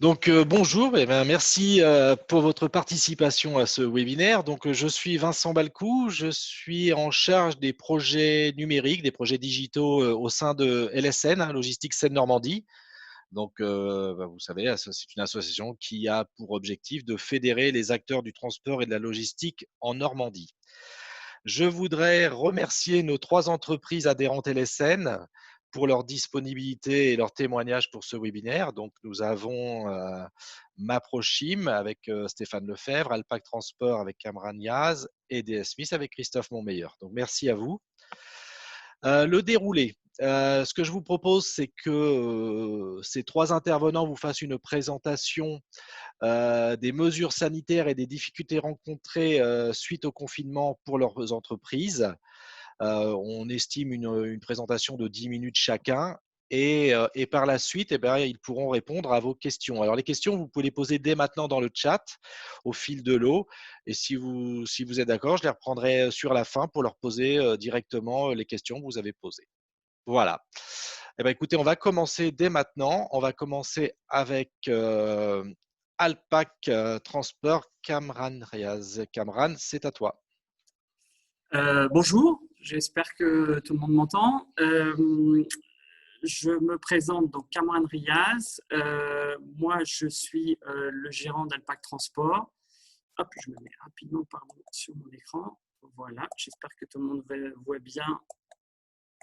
Bonjour, merci pour votre participation à ce webinaire. Je suis Vincent Balcou, je suis en charge des projets numériques, des projets digitaux au sein de LSN, Logistique Seine-Normandie. Vous savez, c'est une association qui a pour objectif de fédérer les acteurs du transport et de la logistique en Normandie. Je voudrais remercier nos 3 entreprises adhérentes LSN pour leur disponibilité et leur témoignage pour ce webinaire. Donc, nous avons Maprochim avec Stéphane Lefebvre, Alpac Transport avec Cameron Niaz et DS Smith avec Christophe Montmeyer. Donc, merci à vous. Le déroulé. Ce que je vous propose, c'est que ces 3 intervenants vous fassent une présentation des mesures sanitaires et des difficultés rencontrées suite au confinement pour leurs entreprises. On estime une présentation de 10 minutes chacun. Et par la suite, ils pourront répondre à vos questions. Alors, les questions, vous pouvez les poser dès maintenant dans le chat, au fil de l'eau. Et si vous êtes d'accord, je les reprendrai sur la fin pour leur poser directement les questions que vous avez posées. Voilà. Écoutez, on va commencer dès maintenant. On va commencer avec Alpac Transport, Kamran Riaz. Kamran, c'est à toi. Bonjour, j'espère que tout le monde m'entend. Je me présente donc Kamran Riaz. Moi, je suis le gérant d'Alpac Transport. Hop, je me mets rapidement sur mon écran. Voilà, j'espère que tout le monde voit bien.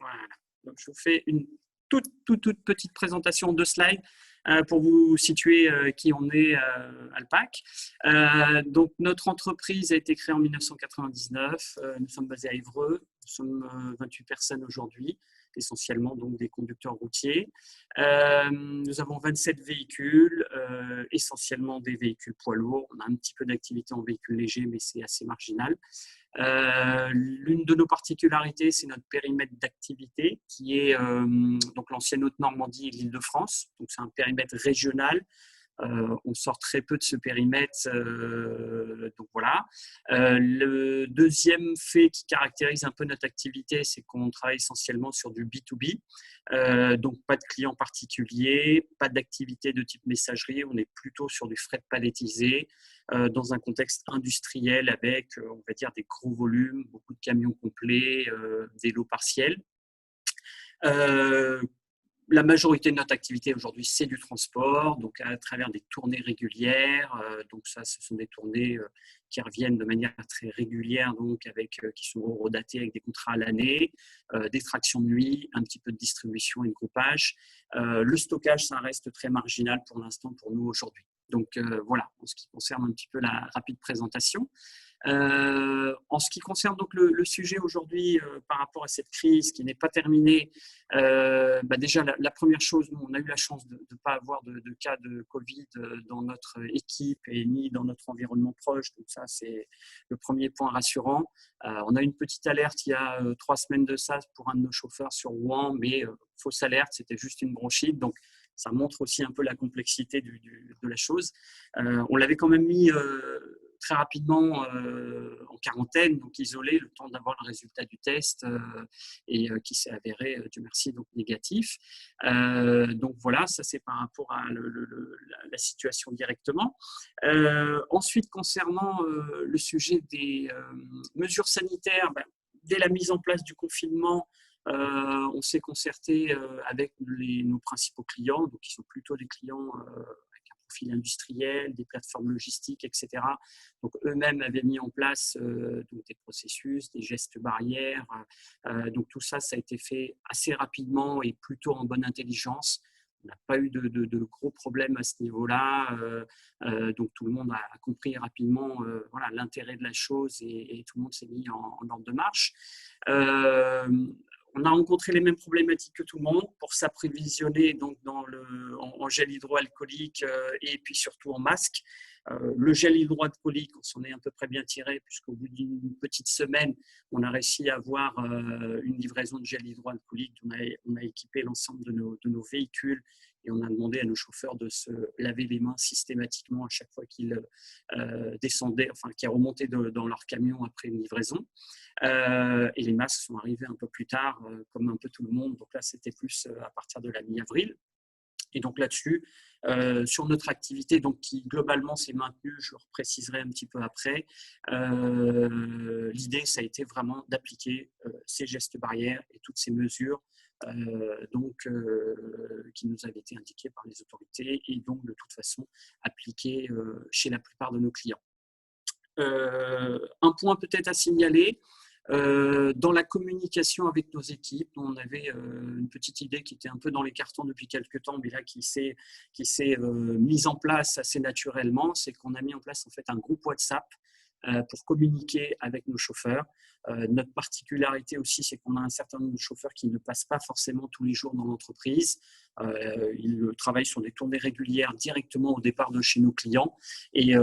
Voilà. Donc, je vous fais une toute petite présentation de slides pour vous situer qui on est Alpac. Donc, notre entreprise a été créée en 1999. Nous sommes basés à Évreux. Nous sommes 28 personnes aujourd'hui, essentiellement donc des conducteurs routiers. Nous avons 27 véhicules, essentiellement des véhicules poids lourds. On a un petit peu d'activité en véhicules légers, mais c'est assez marginal. L'une de nos particularités, c'est notre périmètre d'activité qui est donc l'ancienne Haute-Normandie et l'Île-de-France. Donc, c'est un périmètre régional. On sort très peu de ce périmètre. Donc voilà. Le deuxième fait qui caractérise un peu notre activité, c'est qu'on travaille essentiellement sur du B2B. Donc pas de clients particuliers, pas d'activité de type messagerie. On est plutôt sur du fret palettisé dans un contexte industriel avec, on va dire, des gros volumes, beaucoup de camions complets, des lots partiels. La majorité de notre activité aujourd'hui, c'est du transport, donc à travers des tournées régulières. Donc ça, ce sont des tournées qui reviennent de manière très régulière, donc qui sont horodatées avec des contrats à l'année, des tractions de nuit, un petit peu de distribution et de groupage. Le stockage, ça reste très marginal pour l'instant pour nous aujourd'hui. Donc voilà, en ce qui concerne un petit peu la rapide présentation. En ce qui concerne donc le sujet aujourd'hui par rapport à cette crise qui n'est pas terminée, déjà la première chose, nous on a eu la chance de ne pas avoir de cas de Covid dans notre équipe et ni dans notre environnement proche, donc ça c'est le premier point rassurant. On a eu une petite alerte il y a 3 semaines de ça pour un de nos chauffeurs sur Rouen, mais fausse alerte, c'était juste une bronchite, donc ça montre aussi un peu la complexité de la chose. On l'avait quand même mis très rapidement en quarantaine, donc isolé, le temps d'avoir le résultat du test et qui s'est avéré, Dieu merci, donc négatif. Donc voilà, ça c'est par rapport à la situation directement. Ensuite, concernant le sujet des mesures sanitaires, dès la mise en place du confinement, on s'est concerté avec nos principaux clients, donc qui sont plutôt des clients avec un profil industriel, des plateformes logistiques, etc. Donc eux-mêmes avaient mis en place donc des processus, des gestes barrières. Donc tout ça, ça a été fait assez rapidement et plutôt en bonne intelligence. On n'a pas eu de gros problèmes à ce niveau-là. Donc tout le monde a compris rapidement voilà, l'intérêt de la chose et tout le monde s'est mis en ordre de marche. On a rencontré les mêmes problématiques que tout le monde pour s'approvisionner donc en gel hydroalcoolique et puis surtout en masque. Le gel hydroalcoolique, on s'en est à peu près bien tiré puisqu'au bout d'une petite semaine, on a réussi à avoir une livraison de gel hydroalcoolique. On a équipé l'ensemble de nos véhicules et on a demandé à nos chauffeurs de se laver les mains systématiquement à chaque fois qu'ils descendaient, enfin qu'ils remontaient dans leur camion après une livraison. Et les masques sont arrivés un peu plus tard, comme un peu tout le monde. Donc là, c'était plus à partir de la mi-avril. Et donc là-dessus, sur notre activité, donc qui globalement s'est maintenue, je le préciserai un petit peu après. L'idée, ça a été vraiment d'appliquer ces gestes barrières et toutes ces mesures qui nous avaient été indiquées par les autorités et donc de toute façon appliquées chez la plupart de nos clients. Un point peut-être à signaler, dans la communication avec nos équipes, on avait une petite idée qui était un peu dans les cartons depuis quelques temps, mais là qui s'est mise en place assez naturellement, c'est qu'on a mis en place en fait un groupe WhatsApp pour communiquer avec nos chauffeurs. Notre particularité aussi, c'est qu'on a un certain nombre de chauffeurs qui ne passent pas forcément tous les jours dans l'entreprise. Ils travaillent sur des tournées régulières directement au départ de chez nos clients. Et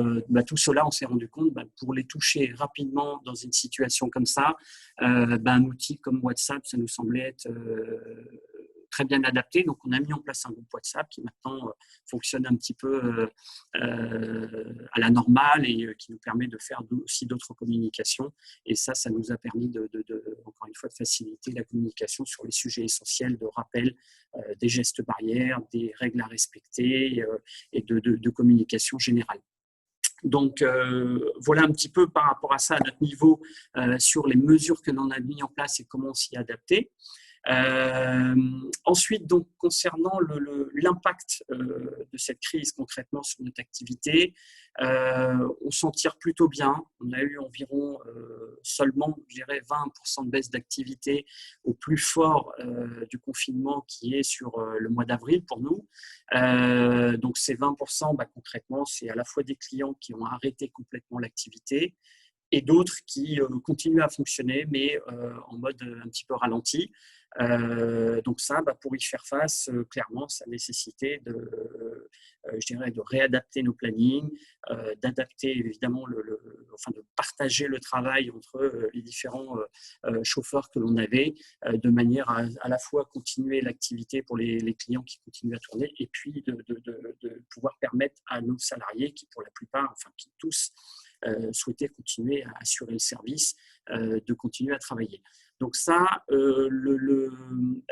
tout cela, on s'est rendu compte, pour les toucher rapidement dans une situation comme ça, un outil comme WhatsApp, ça nous semblait être très bien adapté. Donc, on a mis en place un groupe WhatsApp qui maintenant fonctionne un petit peu à la normale et qui nous permet de faire aussi d'autres communications. Et ça nous a permis, encore une fois, de faciliter la communication sur les sujets essentiels de rappel des gestes barrières, des règles à respecter et de communication générale. Donc, voilà un petit peu par rapport à ça, à notre niveau, sur les mesures que l'on a mis en place et comment on s'y est adapté. Ensuite, donc, concernant l'impact de cette crise concrètement sur notre activité, on s'en tire plutôt bien. On a eu environ seulement, je dirais, 20% de baisse d'activité au plus fort du confinement qui est sur le mois d'avril pour nous. Donc, ces 20%, concrètement, c'est à la fois des clients qui ont arrêté complètement l'activité et d'autres qui continuent à fonctionner, mais en mode un petit peu ralenti. Donc ça, pour y faire face, clairement, ça nécessitait de réadapter nos plannings, d'adapter évidemment, de partager le travail entre les différents chauffeurs que l'on avait, de manière à la fois continuer l'activité pour les clients qui continuent à tourner, et puis de pouvoir permettre à nos salariés qui, pour la plupart, qui tous, souhaitaient continuer à assurer le service, de continuer à travailler. Donc ça,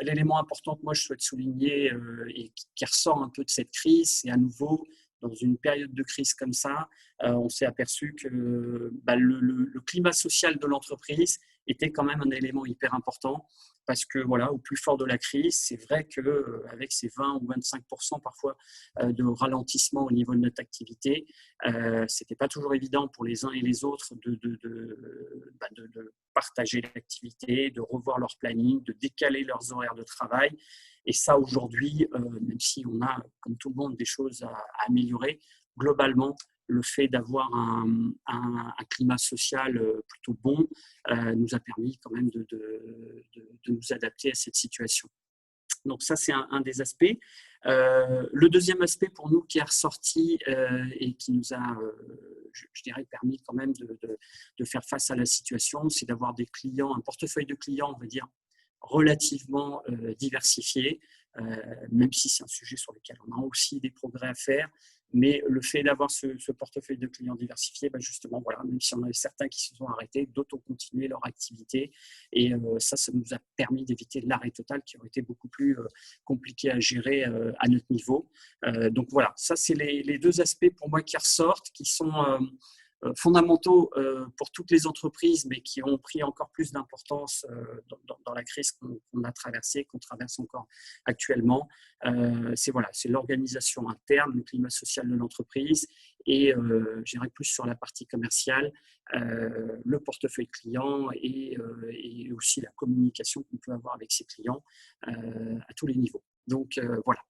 l'élément important que moi je souhaite souligner et qui ressort un peu de cette crise, c'est à nouveau, dans une période de crise comme ça, on s'est aperçu que le climat social de l'entreprise était quand même un élément hyper important, parce que voilà, au plus fort de la crise, c'est vrai qu'avec ces 20 ou 25% parfois de ralentissement au niveau de notre activité, c'était pas toujours évident pour les uns et les autres de partager l'activité, de revoir leur planning, de décaler leurs horaires de travail. Et ça, aujourd'hui, même si on a, comme tout le monde, des choses à améliorer, globalement, le fait d'avoir un climat social plutôt bon nous a permis quand même de nous adapter à cette situation. Donc ça, c'est un des aspects. Le deuxième aspect pour nous qui est ressorti et qui nous a, je dirais, permis quand même de faire face à la situation, c'est d'avoir des clients, un portefeuille de clients, on va dire, relativement diversifié, même si c'est un sujet sur lequel on a aussi des progrès à faire. Mais le fait d'avoir ce portefeuille de clients diversifié, justement, voilà, même si on avait certains qui se sont arrêtés, d'autres ont continué leur activité. Et ça nous a permis d'éviter l'arrêt total qui aurait été beaucoup plus compliqué à gérer à notre niveau. Donc voilà, ça, c'est les deux aspects pour moi qui ressortent, qui sont fondamentaux pour toutes les entreprises, mais qui ont pris encore plus d'importance dans la crise qu'on a traversée, qu'on traverse encore actuellement. C'est l'organisation interne, le climat social de l'entreprise et je dirais plus sur la partie commerciale, le portefeuille client et aussi la communication qu'on peut avoir avec ses clients à tous les niveaux. Donc voilà.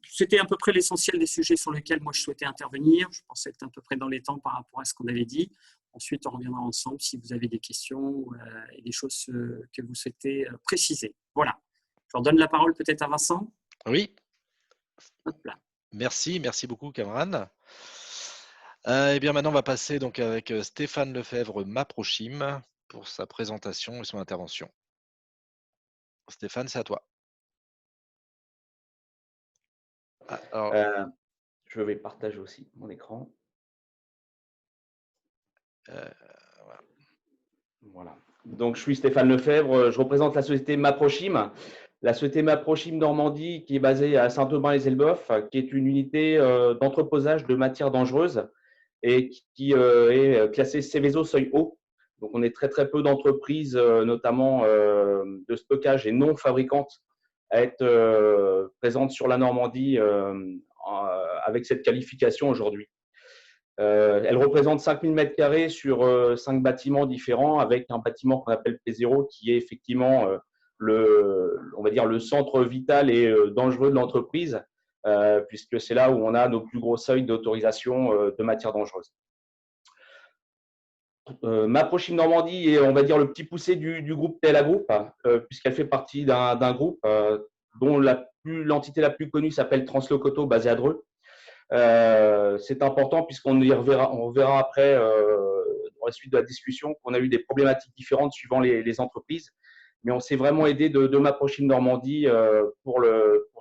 C'était à peu près l'essentiel des sujets sur lesquels moi je souhaitais intervenir. Je pensais être à peu près dans les temps par rapport à ce qu'on avait dit. Ensuite, on reviendra ensemble si vous avez des questions et des choses que vous souhaitez préciser. Voilà. Je redonne la parole peut-être à Vincent. Oui. Hop là. Merci beaucoup, Cameron. Eh bien, maintenant, on va passer donc avec Stéphane Lefebvre, Maprochim, pour sa présentation et son intervention. Stéphane, c'est à toi. Alors, je vais partager aussi mon écran. Voilà. Donc, je suis Stéphane Lefebvre, je représente la société Maprochim. La société Maprochim Normandie, qui est basée à Saint-Aubin-les-Elbeuf, qui est une unité d'entreposage de matières dangereuses et qui est classée Seveso seuil haut. Donc, on est très, très peu d'entreprises, notamment de stockage et non fabricantes, à être présentes sur la Normandie avec cette qualification aujourd'hui. Elle représente 5000 m² sur 5 bâtiments différents, avec un bâtiment qu'on appelle P0, qui est effectivement on va dire le centre vital et dangereux de l'entreprise, puisque c'est là où on a nos plus gros seuils d'autorisation de matières dangereuses. Maprochim Normandie est, on va dire, le petit poussé du groupe TLA Group, puisqu'elle fait partie d'un groupe dont l'entité la plus connue s'appelle Translocoto, basée à Dreux. C'est important puisqu'on reverra après dans la suite de la discussion qu'on a eu des problématiques différentes suivant les entreprises, mais on s'est vraiment aidé de Maprochim Normandie pour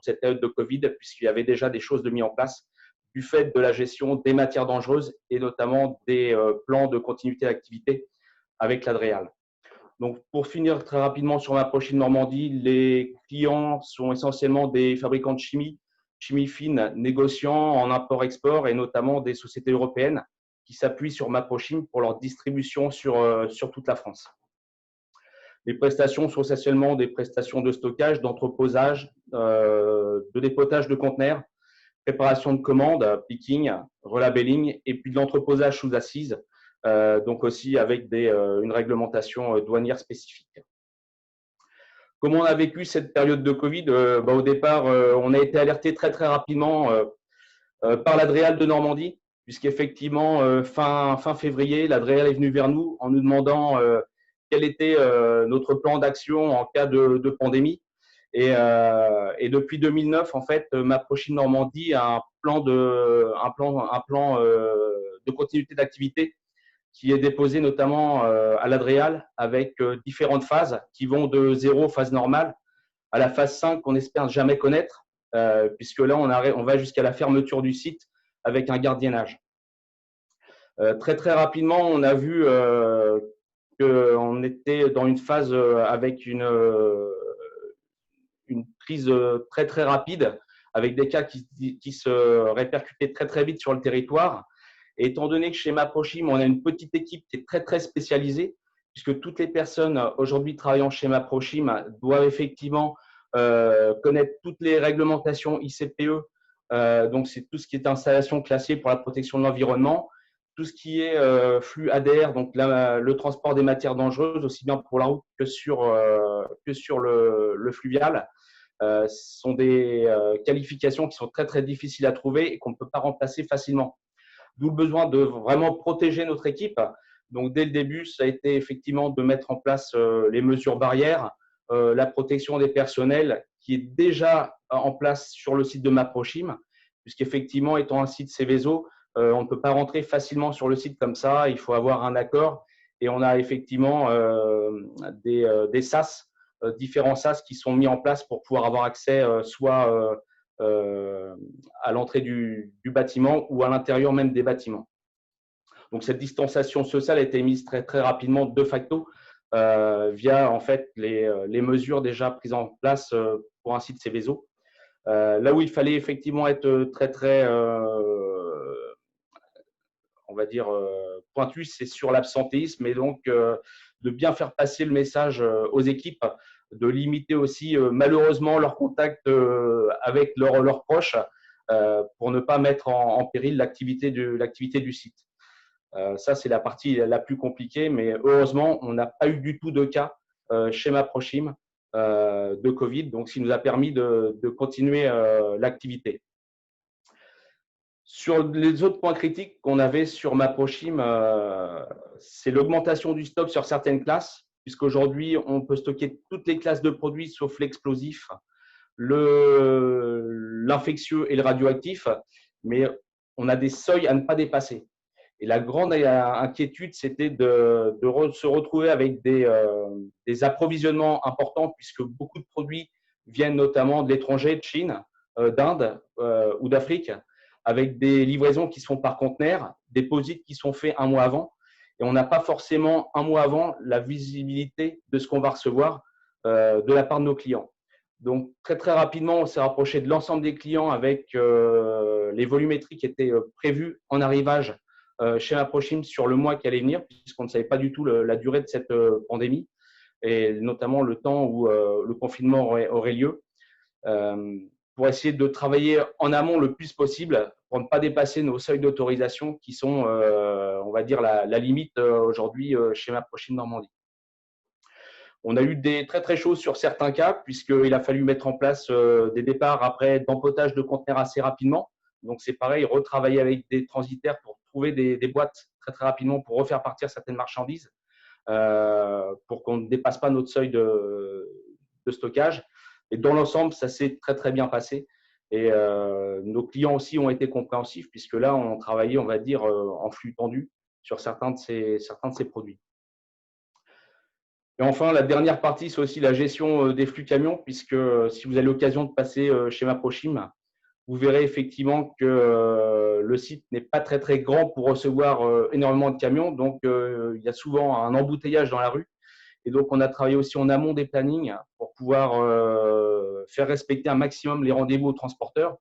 cette période de Covid, puisqu'il y avait déjà des choses de mis en place du fait de la gestion des matières dangereuses et notamment des plans de continuité d'activité avec l'Adréal. Donc, pour finir très rapidement sur Maprochim Normandie, les clients sont essentiellement des fabricants de chimie fine, négociants en import-export et notamment des sociétés européennes qui s'appuient sur Maprochim pour leur distribution sur toute la France. Les prestations sont essentiellement des prestations de stockage, d'entreposage, de dépotage de conteneurs, préparation de commandes, picking, relabelling et puis de l'entreposage sous assise, donc aussi avec une réglementation douanière spécifique. Comment on a vécu cette période de Covid? Au départ, on a été alerté très très rapidement par l'Adréal de Normandie, puisqu'effectivement, fin février, l'Adréal est venu vers nous en nous demandant quel était notre plan d'action en cas de pandémie. Et depuis 2009, en fait, Maprochim Normandie a un plan de continuité d'activité qui est déposé notamment à l'Adréal avec différentes phases qui vont de 0, phase normale, à la phase 5 qu'on espère jamais connaître, puisque là, on va jusqu'à la fermeture du site avec un gardiennage. Très, très rapidement, on a vu qu'on était dans une phase avec une prise très, très rapide, avec des cas qui se répercutaient très, très vite sur le territoire. Et étant donné que chez Maprochim, on a une petite équipe qui est très, très spécialisée, puisque toutes les personnes aujourd'hui travaillant chez Maprochim doivent effectivement connaître toutes les réglementations ICPE. Donc, c'est tout ce qui est installation classée pour la protection de l'environnement, tout ce qui est flux ADR, donc le transport des matières dangereuses, aussi bien pour la route que sur le fluvial. Ce sont des qualifications qui sont très, très difficiles à trouver et qu'on ne peut pas remplacer facilement. D'où le besoin de vraiment protéger notre équipe. Donc, dès le début, ça a été effectivement de mettre en place les mesures barrières, la protection des personnels qui est déjà en place sur le site de Maprochim, puisqu'effectivement, étant un site Seveso, on ne peut pas rentrer facilement sur le site comme ça, il faut avoir un accord. Et on a effectivement des SAS, différents SAS qui sont mis en place pour pouvoir avoir accès soit à l'entrée du bâtiment ou à l'intérieur même des bâtiments. Donc, cette distanciation sociale a été mise très, très rapidement de facto via en fait les mesures déjà prises en place pour un site Seveso. Là où il fallait effectivement être très, très on va dire pointu, c'est sur l'absentéisme et donc de bien faire passer le message aux équipes, de limiter aussi malheureusement leur contact avec leurs proches pour ne pas mettre en péril l'activité du site. Ça, c'est la partie la plus compliquée, mais heureusement, on n'a pas eu du tout de cas chez Maprochim de Covid, donc ce qui nous a permis de continuer l'activité. Sur les autres points critiques qu'on avait sur Maprochim, c'est l'augmentation du stock sur certaines classes, puisqu'aujourd'hui, on peut stocker toutes les classes de produits sauf l'explosif, l'infectieux et le radioactif, mais on a des seuils à ne pas dépasser. Et la grande inquiétude, c'était de se retrouver avec des approvisionnements importants, puisque beaucoup de produits viennent notamment de l'étranger, de Chine, d'Inde ou d'Afrique, avec des livraisons qui se font par conteneur, des deposits qui sont faits un mois avant. Et on n'a pas forcément un mois avant la visibilité de ce qu'on va recevoir de la part de nos clients. Donc, très, très rapidement, on s'est rapproché de l'ensemble des clients avec les volumétries qui étaient prévues en arrivage chez Maprochim sur le mois qui allait venir, puisqu'on ne savait pas du tout la durée de cette pandémie et notamment le temps où le confinement aurait lieu, pour essayer de travailler en amont le plus possible pour ne pas dépasser nos seuils d'autorisation qui sont, on va dire, la limite aujourd'hui chez Maprochim Normandie. On a eu des très très chauds sur certains cas, puisqu'il a fallu mettre en place des départs après d'empotage de conteneurs assez rapidement. Donc c'est pareil, retravailler avec des transitaires pour trouver des boîtes très très rapidement pour refaire partir certaines marchandises, pour qu'on ne dépasse pas notre seuil de stockage. Et dans l'ensemble, ça s'est très très bien passé. Et nos clients aussi ont été compréhensifs, puisque là, on travaillait, on va dire, en flux tendu sur certains de ces produits. Et enfin, la dernière partie, c'est aussi la gestion des flux camions, puisque si vous avez l'occasion de passer chez Maprochim, vous verrez effectivement que le site n'est pas très très grand pour recevoir énormément de camions. Donc, il y a souvent un embouteillage dans la rue. Et donc, on a travaillé aussi en amont des plannings pour pouvoir faire respecter un maximum les rendez-vous aux transporteurs,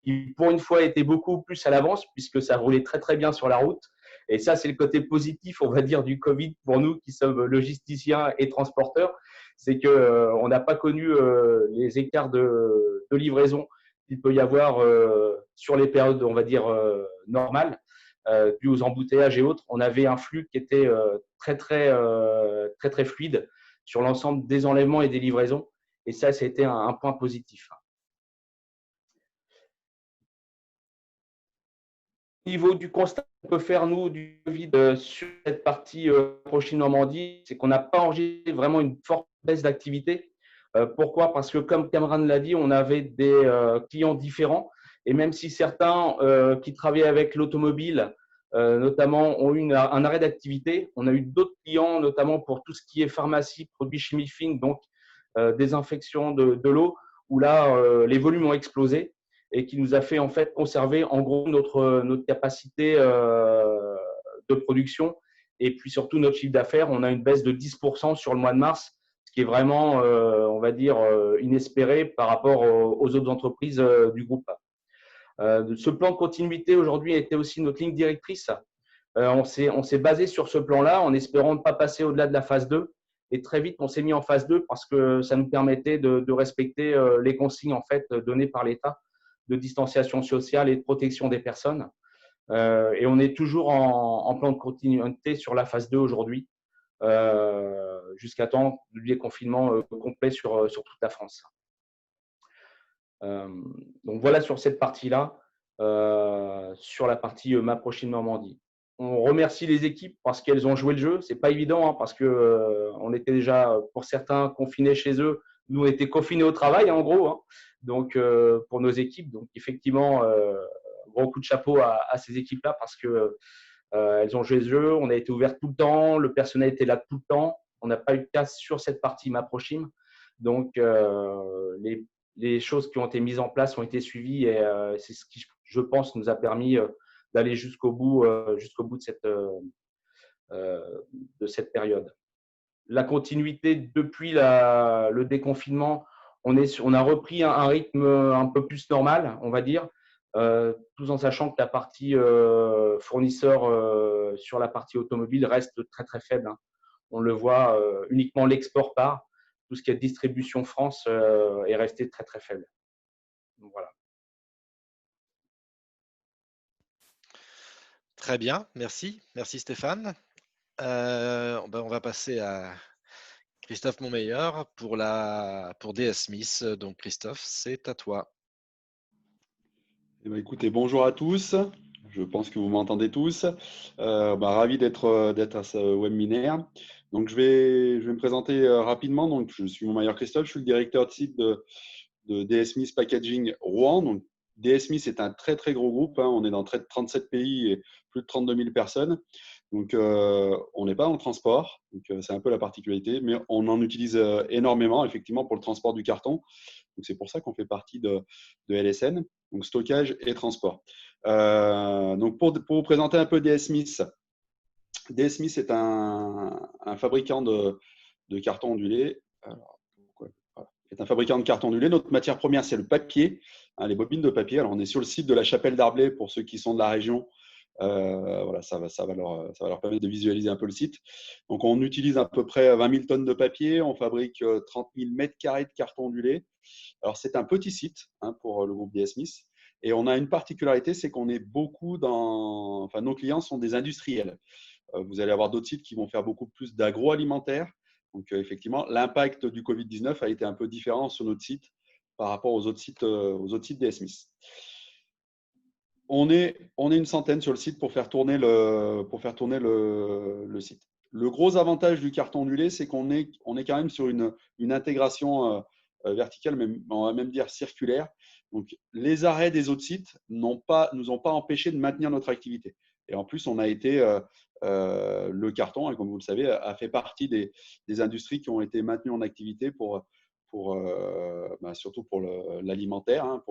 qui pour une fois étaient beaucoup plus à l'avance, puisque ça roulait très très bien sur la route. Et ça, c'est le côté positif, on va dire, du Covid pour nous qui sommes logisticiens et transporteurs. C'est qu'on n'a pas connu les écarts de livraison qu'il peut y avoir sur les périodes, on va dire, normales, dû aux embouteillages et autres. On avait un flux qui était très, très fluide sur l'ensemble des enlèvements et des livraisons. Et ça, c'était un point positif. Au niveau du constat qu'on peut faire, nous, du Covid sur cette partie Maprochim-Normandie, c'est qu'on n'a pas enregistré vraiment une forte baisse d'activité. Pourquoi? Parce que, comme Cameron l'a dit, on avait des clients différents. Et même si certains qui travaillaient avec l'automobile, notamment, ont eu un arrêt d'activité, on a eu d'autres clients, notamment pour tout ce qui est pharmacie, produits chimie fine, donc désinfection de l'eau, où là, les volumes ont explosé et qui nous a fait en fait conserver en gros notre capacité de production et puis surtout notre chiffre d'affaires. On a une baisse de 10% sur le mois de mars, ce qui est vraiment, on va dire, inespéré par rapport aux autres entreprises du groupe. Ce plan de continuité aujourd'hui était aussi notre ligne directrice. On s'est basé sur ce plan-là en espérant ne pas passer au-delà de la phase 2. Et très vite, on s'est mis en phase 2 parce que ça nous permettait de respecter les consignes en fait données par l'État de distanciation sociale et de protection des personnes. Et on est toujours en plan de continuité sur la phase 2 aujourd'hui, jusqu'à temps du déconfinement complet sur toute la France. Donc voilà sur cette partie-là, sur la partie Maprochim Normandie. On remercie les équipes parce qu'elles ont joué le jeu. C'est pas évident parce que on était déjà pour certains confinés chez eux. Nous, on était confinés au travail en gros. Donc pour nos équipes, donc effectivement, gros coup de chapeau à ces équipes-là parce que elles ont joué le jeu. On a été ouvert tout le temps, le personnel était là tout le temps. On n'a pas eu de casse sur cette partie Maprochim. Donc les choses qui ont été mises en place ont été suivies et c'est ce qui, je pense, nous a permis d'aller jusqu'au bout de cette période. La continuité depuis le déconfinement, on a repris un rythme un peu plus normal, on va dire, tout en sachant que la partie fournisseur sur la partie automobile reste très très faible. On le voit, uniquement l'export part. Tout ce qui est distribution France est resté très très faible. Donc, voilà. Très bien, merci. Merci Stéphane. On va passer à Christophe Montmeilleur pour DS Smith. Donc Christophe, c'est à toi. Eh bien, écoutez, bonjour à tous. Je pense que vous m'entendez tous. Ravi d'être à ce webinaire. Donc, je vais me présenter rapidement. Donc, je suis Montmeilleur Christophe. Je suis le directeur de site de DS Smith Packaging Rouen. Donc, DS Smith est un très très gros groupe. On est dans 37 pays et plus de 32 000 personnes. Donc, on n'est pas dans le transport. Donc, c'est un peu la particularité, mais on en utilise énormément, effectivement, pour le transport du carton. Donc, c'est pour ça qu'on fait partie de LSN, donc stockage et transport. Donc, pour vous présenter un peu DS Smith, DS Smith est un fabricant de carton ondulé. Alors, est un fabricant de carton ondulé. Notre matière première, c'est le papier, hein, les bobines de papier. Alors, on est sur le site de la Chapelle d'Arblay pour ceux qui sont de la région. Voilà, ça va leur permettre de visualiser un peu le site. Donc, on utilise à peu près 20 000 tonnes de papier. On fabrique 30 000 mètres carrés de carton ondulé. Alors, c'est un petit site, hein, pour le groupe DS Smith. Et on a une particularité, c'est qu'on est beaucoup dans… Enfin, nos clients sont des industriels. Vous allez avoir d'autres sites qui vont faire beaucoup plus d'agroalimentaire. Donc, effectivement, l'impact du Covid-19 a été un peu différent sur notre site par rapport aux autres sites DS Smith. On est une centaine sur le site pour faire tourner le site. Le gros avantage du carton ondulé, c'est qu'on est quand même sur une intégration verticale, mais on va même dire circulaire. Donc, les arrêts des autres sites nous ont pas empêché de maintenir notre activité. Et en plus, on a été le carton, comme vous le savez, a fait partie des industries qui ont été maintenues en activité surtout pour l'alimentaire. Hein,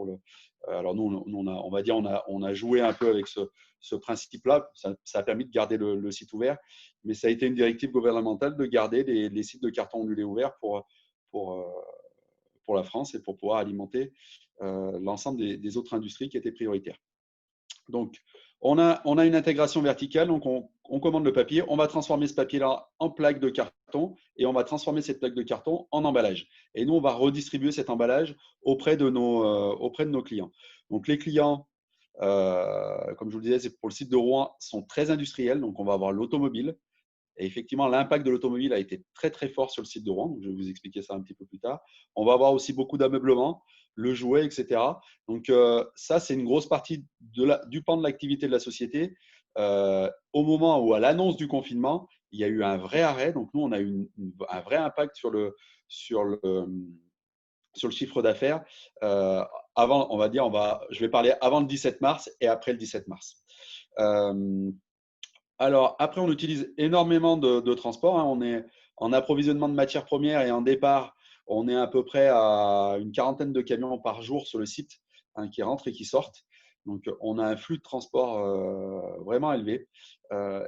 alors nous, on va dire, on a joué un peu avec ce principe-là. Ça a permis de garder le site ouvert, mais ça a été une directive gouvernementale de garder les sites de carton ondulé ouverts pour la France et pour pouvoir alimenter l'ensemble des autres industries qui étaient prioritaires. Donc, on a une intégration verticale, donc on commande le papier, on va transformer ce papier-là en plaque de carton et on va transformer cette plaque de carton en emballage. Et nous, on va redistribuer cet emballage auprès de nos clients. Donc, les clients, comme je vous le disais, c'est pour le site de Rouen, sont très industriels. Donc, on va avoir l'automobile. Et effectivement, l'impact de l'automobile a été très, très fort sur le site de Rouen. Donc, je vais vous expliquer ça un petit peu plus tard. On va avoir aussi beaucoup d'ameublement, le jouet, etc. Donc, ça, c'est une grosse partie du pan de l'activité de la société. Au moment où, à l'annonce du confinement, il y a eu un vrai arrêt. Donc, nous, on a eu un vrai impact sur le chiffre d'affaires. Avant, on va dire, je vais parler avant le 17 mars et après le 17 mars. Alors, après, on utilise énormément de transport. Hein. On est en approvisionnement de matières premières et en départ, on est à peu près à une quarantaine de camions par jour sur le site, hein, qui rentrent et qui sortent. Donc, on a un flux de transport vraiment élevé.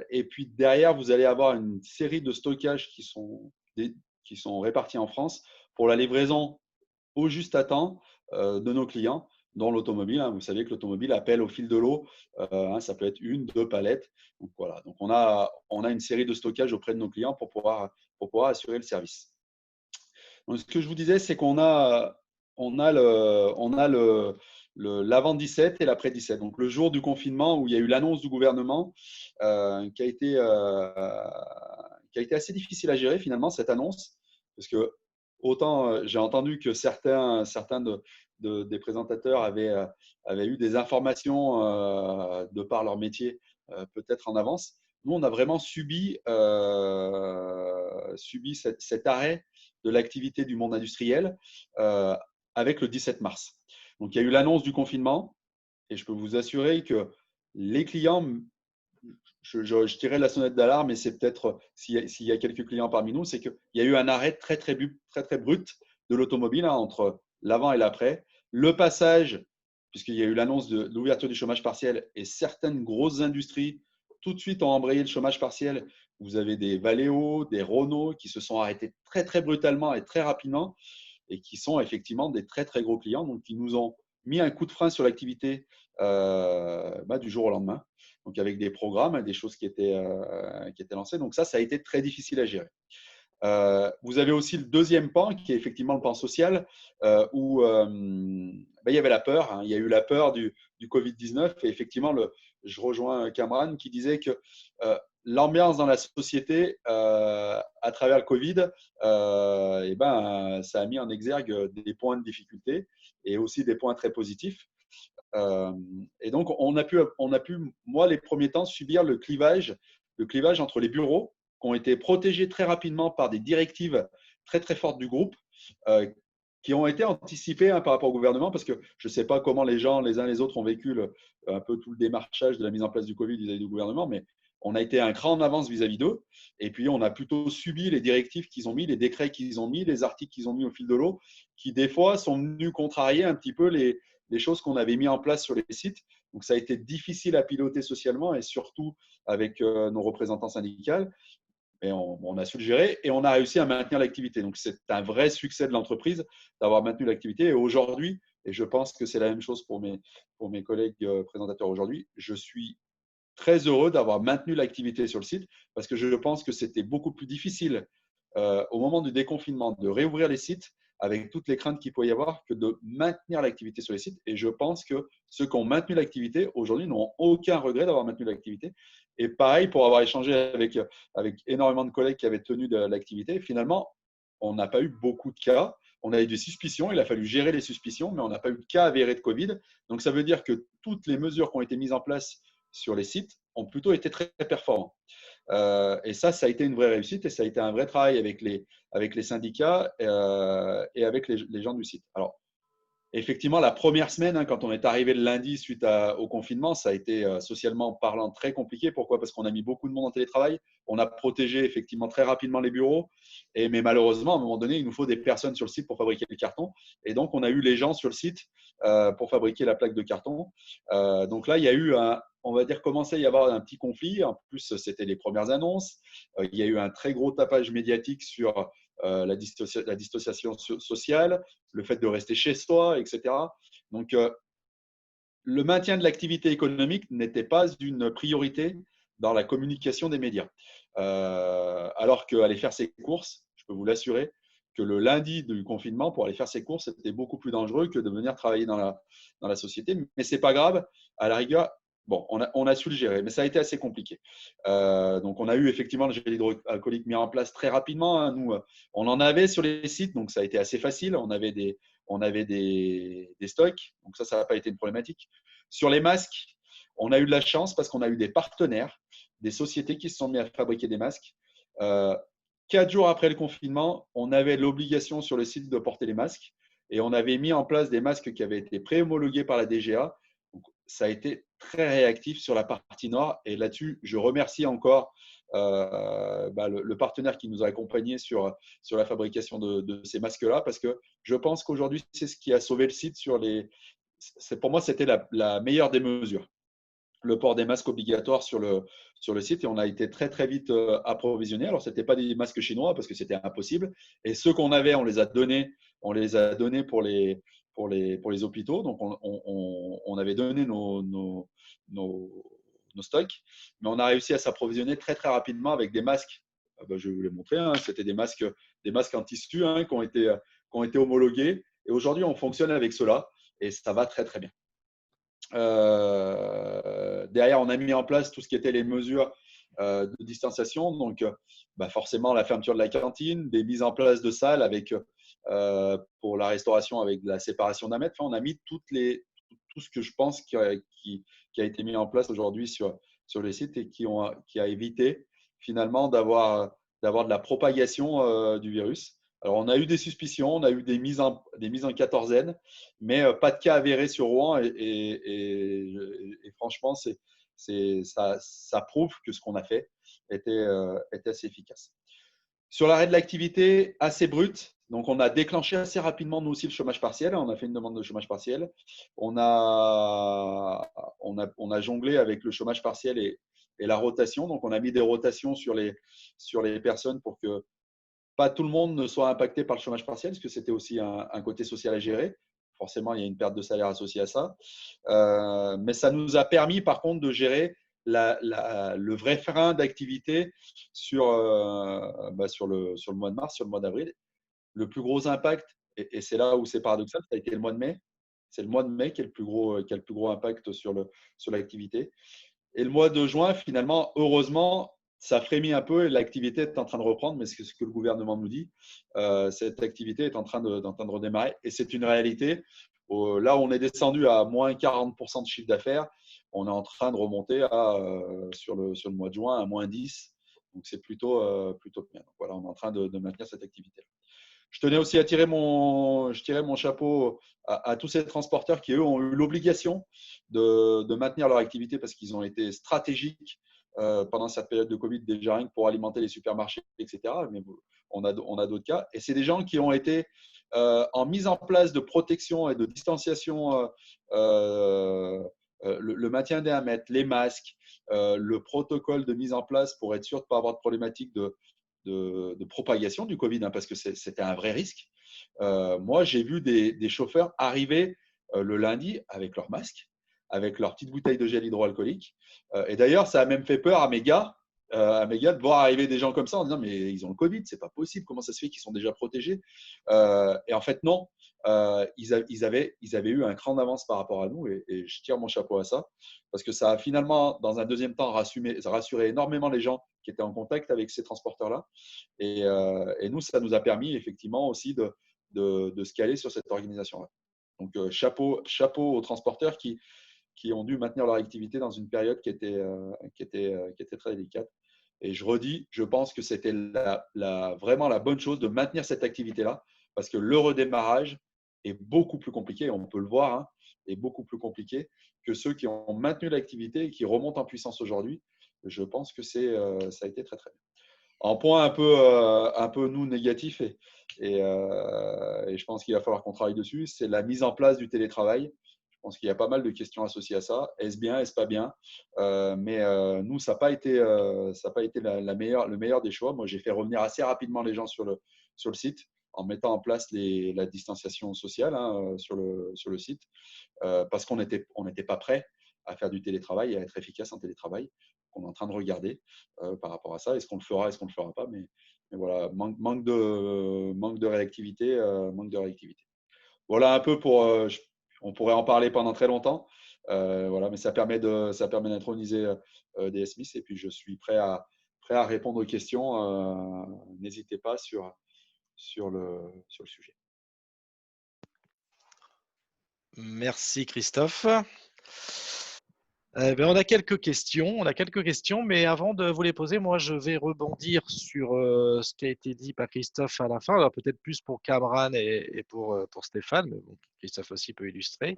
Et puis, derrière, vous allez avoir une série de stockages qui sont répartis en France pour la livraison au juste à temps de nos clients, dans l'automobile. Hein. Vous savez que l'automobile appelle au fil de l'eau. Hein, ça peut être 1, 2 palettes. Donc, voilà. Donc, on a une série de stockages auprès de nos clients pour pouvoir assurer le service. Donc, ce que je vous disais, c'est qu'on a l'avant 17 et l'après 17. Donc, le jour du confinement où il y a eu l'annonce du gouvernement qui a été assez difficile à gérer finalement, cette annonce, parce que autant j'ai entendu que certains des présentateurs avaient eu des informations de par leur métier peut-être en avance. Nous, on a vraiment subi cet arrêt de l'activité du monde industriel avec le 17 mars. Donc, il y a eu l'annonce du confinement et je peux vous assurer que les clients, je tirais la sonnette d'alarme, mais c'est peut-être, s'il y a quelques clients parmi nous, c'est qu'il y a eu un arrêt très, très brut de l'automobile, hein, entre l'avant et l'après. Le passage, puisqu'il y a eu l'annonce de l'ouverture du chômage partiel et certaines grosses industries tout de suite ont embrayé le chômage partiel. Vous avez des Valeo, des Renault qui se sont arrêtés très, très brutalement et très rapidement et qui sont effectivement des très, très gros clients, donc qui nous ont mis un coup de frein sur l'activité du jour au lendemain. Donc, avec des programmes, des choses qui étaient lancées. Donc, ça a été très difficile à gérer. Vous avez aussi le deuxième pan, qui est effectivement le pan social, où il y avait la peur. Hein. Il y a eu la peur du Covid-19. Et effectivement, je rejoins Cameron qui disait que l'ambiance dans la société à travers le Covid, ça a mis en exergue des points de difficulté et aussi des points très positifs. Et donc, on a pu, moi, les premiers temps, subir le clivage entre les bureaux qui ont été protégés très rapidement par des directives très, très fortes du groupe, qui ont été anticipées par rapport au gouvernement, parce que je ne sais pas comment les gens, les uns les autres, ont vécu un peu tout le démarchage de la mise en place du Covid vis-à-vis du gouvernement, mais on a été un cran en avance vis-à-vis d'eux, et puis on a plutôt subi les directives qu'ils ont mis, les décrets qu'ils ont mis, les articles qu'ils ont mis au fil de l'eau, qui des fois sont venus contrarier un petit peu les choses qu'on avait mis en place sur les sites. Donc, ça a été difficile à piloter socialement et surtout avec nos représentants syndicaux. mais on a su le gérer et on a réussi à maintenir l'activité. Donc, c'est un vrai succès de l'entreprise d'avoir maintenu l'activité. Et aujourd'hui, et je pense que c'est la même chose pour mes collègues présentateurs aujourd'hui, je suis très heureux d'avoir maintenu l'activité sur le site parce que je pense que c'était beaucoup plus difficile au moment du déconfinement de réouvrir les sites avec toutes les craintes qu'il peut y avoir que de maintenir l'activité sur les sites. Et je pense que ceux qui ont maintenu l'activité aujourd'hui n'ont aucun regret d'avoir maintenu l'activité. Et pareil, pour avoir échangé avec énormément de collègues qui avaient tenu de l'activité, finalement, on n'a pas eu beaucoup de cas. On a eu des suspicions, il a fallu gérer les suspicions, mais on n'a pas eu de cas avérés de Covid. Donc, ça veut dire que toutes les mesures qui ont été mises en place sur les sites ont plutôt été très performants. Et ça a été une vraie réussite et ça a été un vrai travail avec les syndicats et avec les gens du site. Alors, effectivement, la première semaine, quand on est arrivé le lundi suite au confinement, ça a été socialement parlant très compliqué. Pourquoi? Parce qu'on a mis beaucoup de monde en télétravail. On a protégé effectivement très rapidement les bureaux. Mais malheureusement, à un moment donné, il nous faut des personnes sur le site pour fabriquer le carton. Et donc, on a eu les gens sur le site pour fabriquer la plaque de carton. Donc là, il y a eu on va dire, commençait à y avoir un petit conflit. En plus, c'était les premières annonces. Il y a eu un très gros tapage médiatique sur la dissociation sociale, le fait de rester chez soi, etc. Donc, le maintien de l'activité économique n'était pas une priorité dans la communication des médias. Alors qu'aller faire ses courses, je peux vous l'assurer, que le lundi du confinement, pour aller faire ses courses, c'était beaucoup plus dangereux que de venir travailler dans la société. Mais ce n'est pas grave, à la rigueur. Bon, on a su le gérer, mais ça a été assez compliqué. Donc, on a eu effectivement le gel hydroalcoolique mis en place très rapidement. Hein. Nous, on en avait sur les sites, donc ça a été assez facile. On avait des stocks, donc ça n'a pas été une problématique. Sur les masques, on a eu de la chance parce qu'on a eu des partenaires, des sociétés qui se sont mis à fabriquer des masques. 4 jours après le confinement, on avait l'obligation sur le site de porter les masques et on avait mis en place des masques qui avaient été pré-homologués par la DGA. Donc, ça a été très réactif sur la partie nord. Et là-dessus, je remercie encore le partenaire qui nous a accompagnés sur la fabrication de ces masques-là, parce que je pense qu'aujourd'hui, c'est ce qui a sauvé le site pour moi, c'était la meilleure des mesures. Le port des masques obligatoires sur le site et on a été très vite approvisionné. Alors, ce n'était pas des masques chinois parce que c'était impossible. Et ceux qu'on avait, on les a donnés pour les hôpitaux. Donc, on avait donné nos stocks, mais on a réussi à s'approvisionner très rapidement avec des masques. Je vais vous les montrer. Hein. C'était des masques en tissu qui ont été homologués. Et aujourd'hui, on fonctionne avec cela et ça va très bien. Derrière, on a mis en place tout ce qui était les mesures de distanciation. Donc, forcément, la fermeture de la cantine, des mises en place de salles pour la restauration avec de la séparation d'un mètre. Enfin, on a mis tout ce que je pense qui a été mis en place aujourd'hui sur les sites et qui a évité finalement d'avoir de la propagation du virus. Alors, on a eu des suspicions, on a eu des mises en quatorzaine, mais pas de cas avérés sur Rouen. Et franchement, ça prouve que ce qu'on a fait était assez efficace. Sur l'arrêt de l'activité, assez brut. Donc, on a déclenché assez rapidement, nous aussi, le chômage partiel. On a fait une demande de chômage partiel. On a jonglé avec le chômage partiel et la rotation. Donc, on a mis des rotations sur les personnes pour que pas tout le monde ne soit impacté par le chômage partiel, parce que c'était aussi un côté social à gérer. Forcément, il y a une perte de salaire associée à ça. Mais ça nous a permis, par contre, de gérer le vrai frein d'activité sur le mois de mars, sur le mois d'avril. Le plus gros impact, et c'est là où c'est paradoxal, ça a été le mois de mai. C'est le mois de mai qui a le plus gros impact sur l'activité. Et le mois de juin, finalement, heureusement, ça frémit un peu et l'activité est en train de reprendre, mais c'est ce que le gouvernement nous dit. Cette activité est en train de redémarrer et c'est une réalité. Là, on est descendu à moins 40% de chiffre d'affaires. On est en train de remonter sur le mois de juin à moins 10. Donc, c'est plutôt bien. Donc, voilà, on est en train de maintenir cette activité. Je tenais aussi à tirer mon chapeau à tous ces transporteurs qui, eux, ont eu l'obligation de maintenir leur activité parce qu'ils ont été stratégiques pendant cette période de Covid déjà rien que pour alimenter les supermarchés, etc. Mais on a d'autres cas. Et c'est des gens qui ont été en mise en place de protection et de distanciation le maintien des 1 mètre, les masques, le protocole de mise en place pour être sûr de ne pas avoir de problématique de propagation du Covid, parce que c'était un vrai risque. Moi, j'ai vu des chauffeurs arriver le lundi avec leur masque, avec leur petite bouteille de gel hydroalcoolique. Et d'ailleurs, ça a même fait peur à mes gars de voir arriver des gens comme ça en disant mais ils ont le Covid, c'est pas possible, comment ça se fait qu'ils sont déjà protégés? Et en fait, non. Ils avaient eu un cran d'avance par rapport à nous et je tire mon chapeau à ça parce que ça a finalement, dans un deuxième temps, rassuré énormément les gens qui étaient en contact avec ces transporteurs-là. Et nous, ça nous a permis effectivement aussi de se caler sur cette organisation-là. Donc, chapeau aux transporteurs qui ont dû maintenir leur activité dans une période qui était très délicate. Et je redis, je pense que c'était vraiment la bonne chose de maintenir cette activité-là parce que le redémarrage est beaucoup plus compliqué, on peut le voir, est beaucoup plus compliqué que ceux qui ont maintenu l'activité et qui remontent en puissance aujourd'hui. Je pense que ça a été très, très bien. En point un peu nous négatif, et je pense qu'il va falloir qu'on travaille dessus, c'est la mise en place du télétravail. Je pense qu'il y a pas mal de questions associées à ça. Est-ce bien, est-ce pas bien? Mais nous, ça n'a pas été, le meilleur des choix. Moi, j'ai fait revenir assez rapidement les gens sur le site en mettant en place la distanciation sociale sur le site parce qu'on n'était pas prêt à faire du télétravail et à être efficace en télétravail. On est en train de regarder par rapport à ça. Est-ce qu'on le fera, est-ce qu'on ne le fera pas, mais voilà, manque de réactivité. Voilà un peu on pourrait en parler pendant très longtemps. Voilà, mais ça permet d'introniser DS Smith et puis je suis prêt à répondre aux questions. N'hésitez pas sur le sujet. Merci Christophe. On a quelques questions, mais avant de vous les poser, moi je vais rebondir sur ce qui a été dit par Christophe à la fin, alors peut-être plus pour Cameron et pour Stéphane, mais bon, Christophe aussi peut illustrer.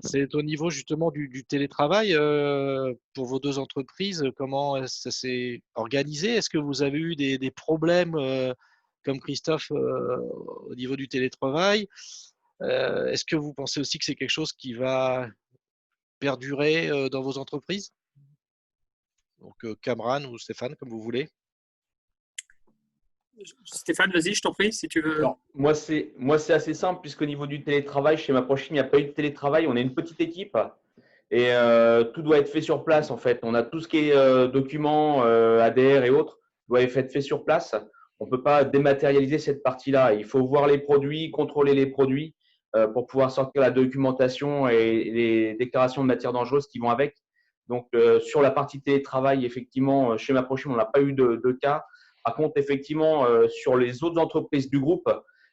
C'est au niveau justement du télétravail pour vos deux entreprises, comment ça s'est organisé? Est-ce que vous avez eu des problèmes comme Christophe au niveau du télétravail? Est-ce que vous pensez aussi que c'est quelque chose qui va perdurer dans vos entreprises? Donc, Cameron ou Stéphane, comme vous voulez. Stéphane, vas-y, je t'en prie, si tu veux. Alors, moi, c'est assez simple, puisqu'au niveau du télétravail, chez Maprochim, il n'y a pas eu de télétravail. On est une petite équipe et tout doit être fait sur place, en fait. On a tout ce qui est documents, ADR et autres, doit être fait sur place. On ne peut pas dématérialiser cette partie-là. Il faut voir les produits, contrôler les produits pour pouvoir sortir la documentation et les déclarations de matières dangereuses qui vont avec. Donc, sur la partie télétravail, effectivement, chez Maprochim, on n'a pas eu de cas. Par contre, effectivement, sur les autres entreprises du groupe,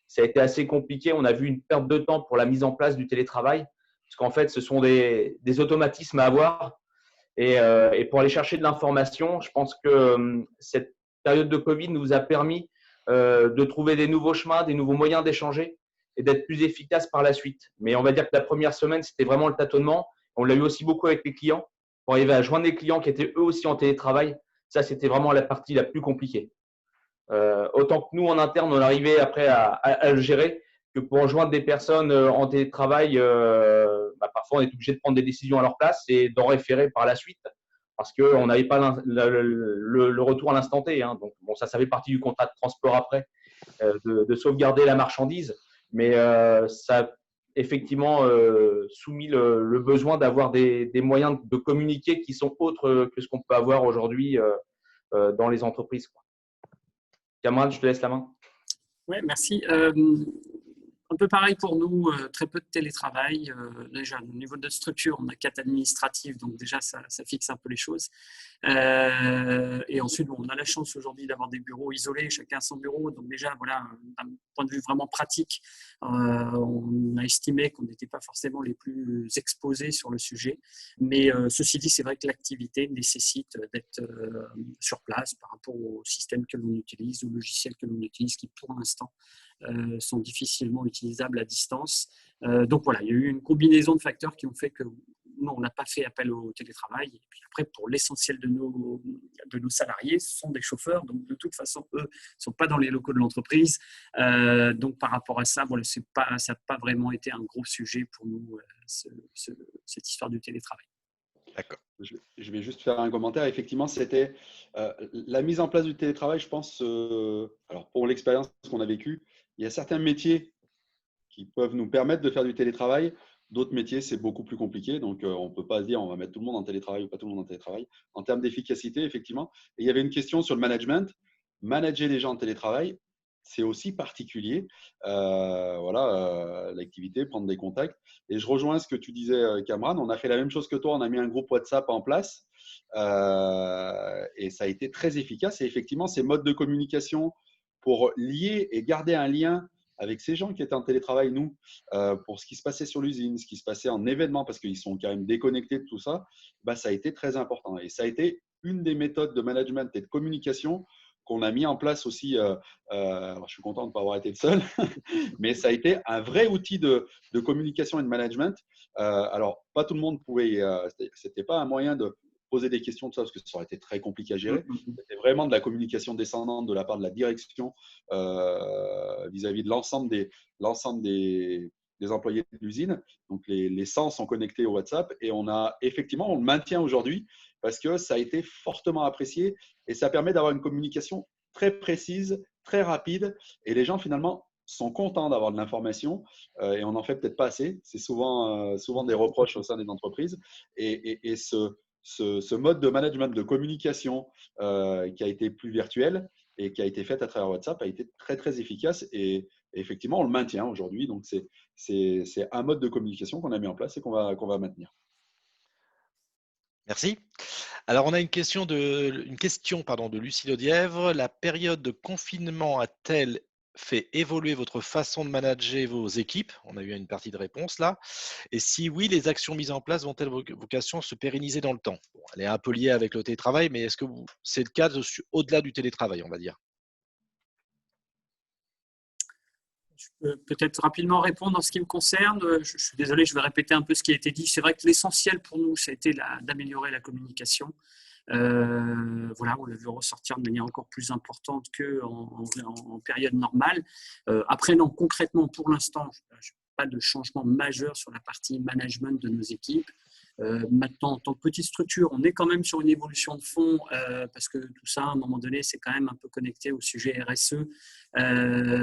ça a été assez compliqué. On a vu une perte de temps pour la mise en place du télétravail, parce qu'en fait, ce sont des automatismes à avoir. Et pour aller chercher de l'information, je pense que cette période de Covid nous a permis de trouver des nouveaux chemins, des nouveaux moyens d'échanger et d'être plus efficace par la suite. Mais on va dire que la première semaine, c'était vraiment le tâtonnement. On l'a eu aussi beaucoup avec les clients, pour arriver à joindre les clients qui étaient eux aussi en télétravail. Ça, c'était vraiment la partie la plus compliquée. Autant que nous, en interne, on arrivait après à le gérer, que pour rejoindre des personnes en télétravail, parfois on est obligé de prendre des décisions à leur place et d'en référer par la suite parce qu'on n'avait pas le retour à l'instant T. Donc, bon, ça fait partie du contrat de transport après, de sauvegarder la marchandise, mais ça a effectivement soumis le besoin d'avoir des moyens de communiquer qui sont autres que ce qu'on peut avoir aujourd'hui dans les entreprises, quoi. Cameron, je te laisse la main. Oui, merci. Un peu pareil pour nous, très peu de télétravail. Déjà, au niveau de notre structure, on a 4 administratifs, donc déjà, ça fixe un peu les choses. Et ensuite, on a la chance aujourd'hui d'avoir des bureaux isolés, chacun son bureau. Donc déjà, voilà, d'un point de vue vraiment pratique, on a estimé qu'on n'était pas forcément les plus exposés sur le sujet. Mais ceci dit, c'est vrai que l'activité nécessite d'être sur place par rapport au système que l'on utilise, au logiciel que l'on utilise, qui pour l'instant sont difficilement utilisables à distance. Donc voilà, il y a eu une combinaison de facteurs qui ont fait que nous, on n'a pas fait appel au télétravail. Et puis après, pour l'essentiel de nos salariés, ce sont des chauffeurs. Donc de toute façon, eux ne sont pas dans les locaux de l'entreprise. Donc par rapport à ça, voilà, ça n'a pas vraiment été un gros sujet pour nous, cette histoire du télétravail. D'accord. Je vais juste faire un commentaire. Effectivement, c'était la mise en place du télétravail, je pense, alors pour l'expérience qu'on a vécue, il y a certains métiers qui peuvent nous permettre de faire du télétravail. D'autres métiers, c'est beaucoup plus compliqué. Donc, on ne peut pas se dire on va mettre tout le monde en télétravail ou pas tout le monde en télétravail. En termes d'efficacité, effectivement. Et il y avait une question sur le management. Manager les gens en télétravail, c'est aussi particulier. Voilà, l'activité, prendre des contacts. Et je rejoins ce que tu disais, Cameron. On a fait la même chose que toi. On a mis un groupe WhatsApp en place. Et ça a été très efficace. Et effectivement, ces modes de communication pour lier et garder un lien avec ces gens qui étaient en télétravail, nous, pour ce qui se passait sur l'usine, ce qui se passait en événement, parce qu'ils sont quand même déconnectés de tout ça, bah, ça a été très important. Et ça a été une des méthodes de management et de communication qu'on a mis en place aussi. Alors je suis content de ne pas avoir été le seul, mais ça a été un vrai outil de communication et de management. Alors, pas tout le monde pouvait, c'était pas un moyen de poser des questions, tout ça, parce que ça aurait été très compliqué à gérer. C'était vraiment de la communication descendante de la part de la direction vis-à-vis de l'ensemble des employés de l'usine. Donc, les 100 sont connectés au WhatsApp et on le maintient aujourd'hui parce que ça a été fortement apprécié et ça permet d'avoir une communication très précise, très rapide et les gens finalement sont contents d'avoir de l'information et on n'en fait peut-être pas assez. C'est souvent des reproches au sein des entreprises et ce mode de management, de communication qui a été plus virtuel et qui a été fait à travers WhatsApp a été très, très efficace et effectivement, on le maintient aujourd'hui. Donc, c'est un mode de communication qu'on a mis en place et qu'on va maintenir. Merci. Alors, on a une question de Lucie Lodièvre. La période de confinement a-t-elle fait évoluer votre façon de manager vos équipes? On a eu une partie de réponse là. Et si oui, les actions mises en place vont-elles vocation à se pérenniser dans le temps? Bon, elle est un peu liée avec le télétravail, mais est-ce que c'est le cas au-delà du télétravail, on va dire? Je peux peut-être rapidement répondre en ce qui me concerne. Je suis désolé, je vais répéter un peu ce qui a été dit. C'est vrai que l'essentiel pour nous, ça a été d'améliorer la communication. Voilà, on l'a vu ressortir de manière encore plus importante qu'en période normale. Après, non, concrètement, pour l'instant, je n'ai pas de changement majeur sur la partie management de nos équipes. Maintenant, en tant que petite structure, on est quand même sur une évolution de fond parce que tout ça, à un moment donné, c'est quand même un peu connecté au sujet RSE.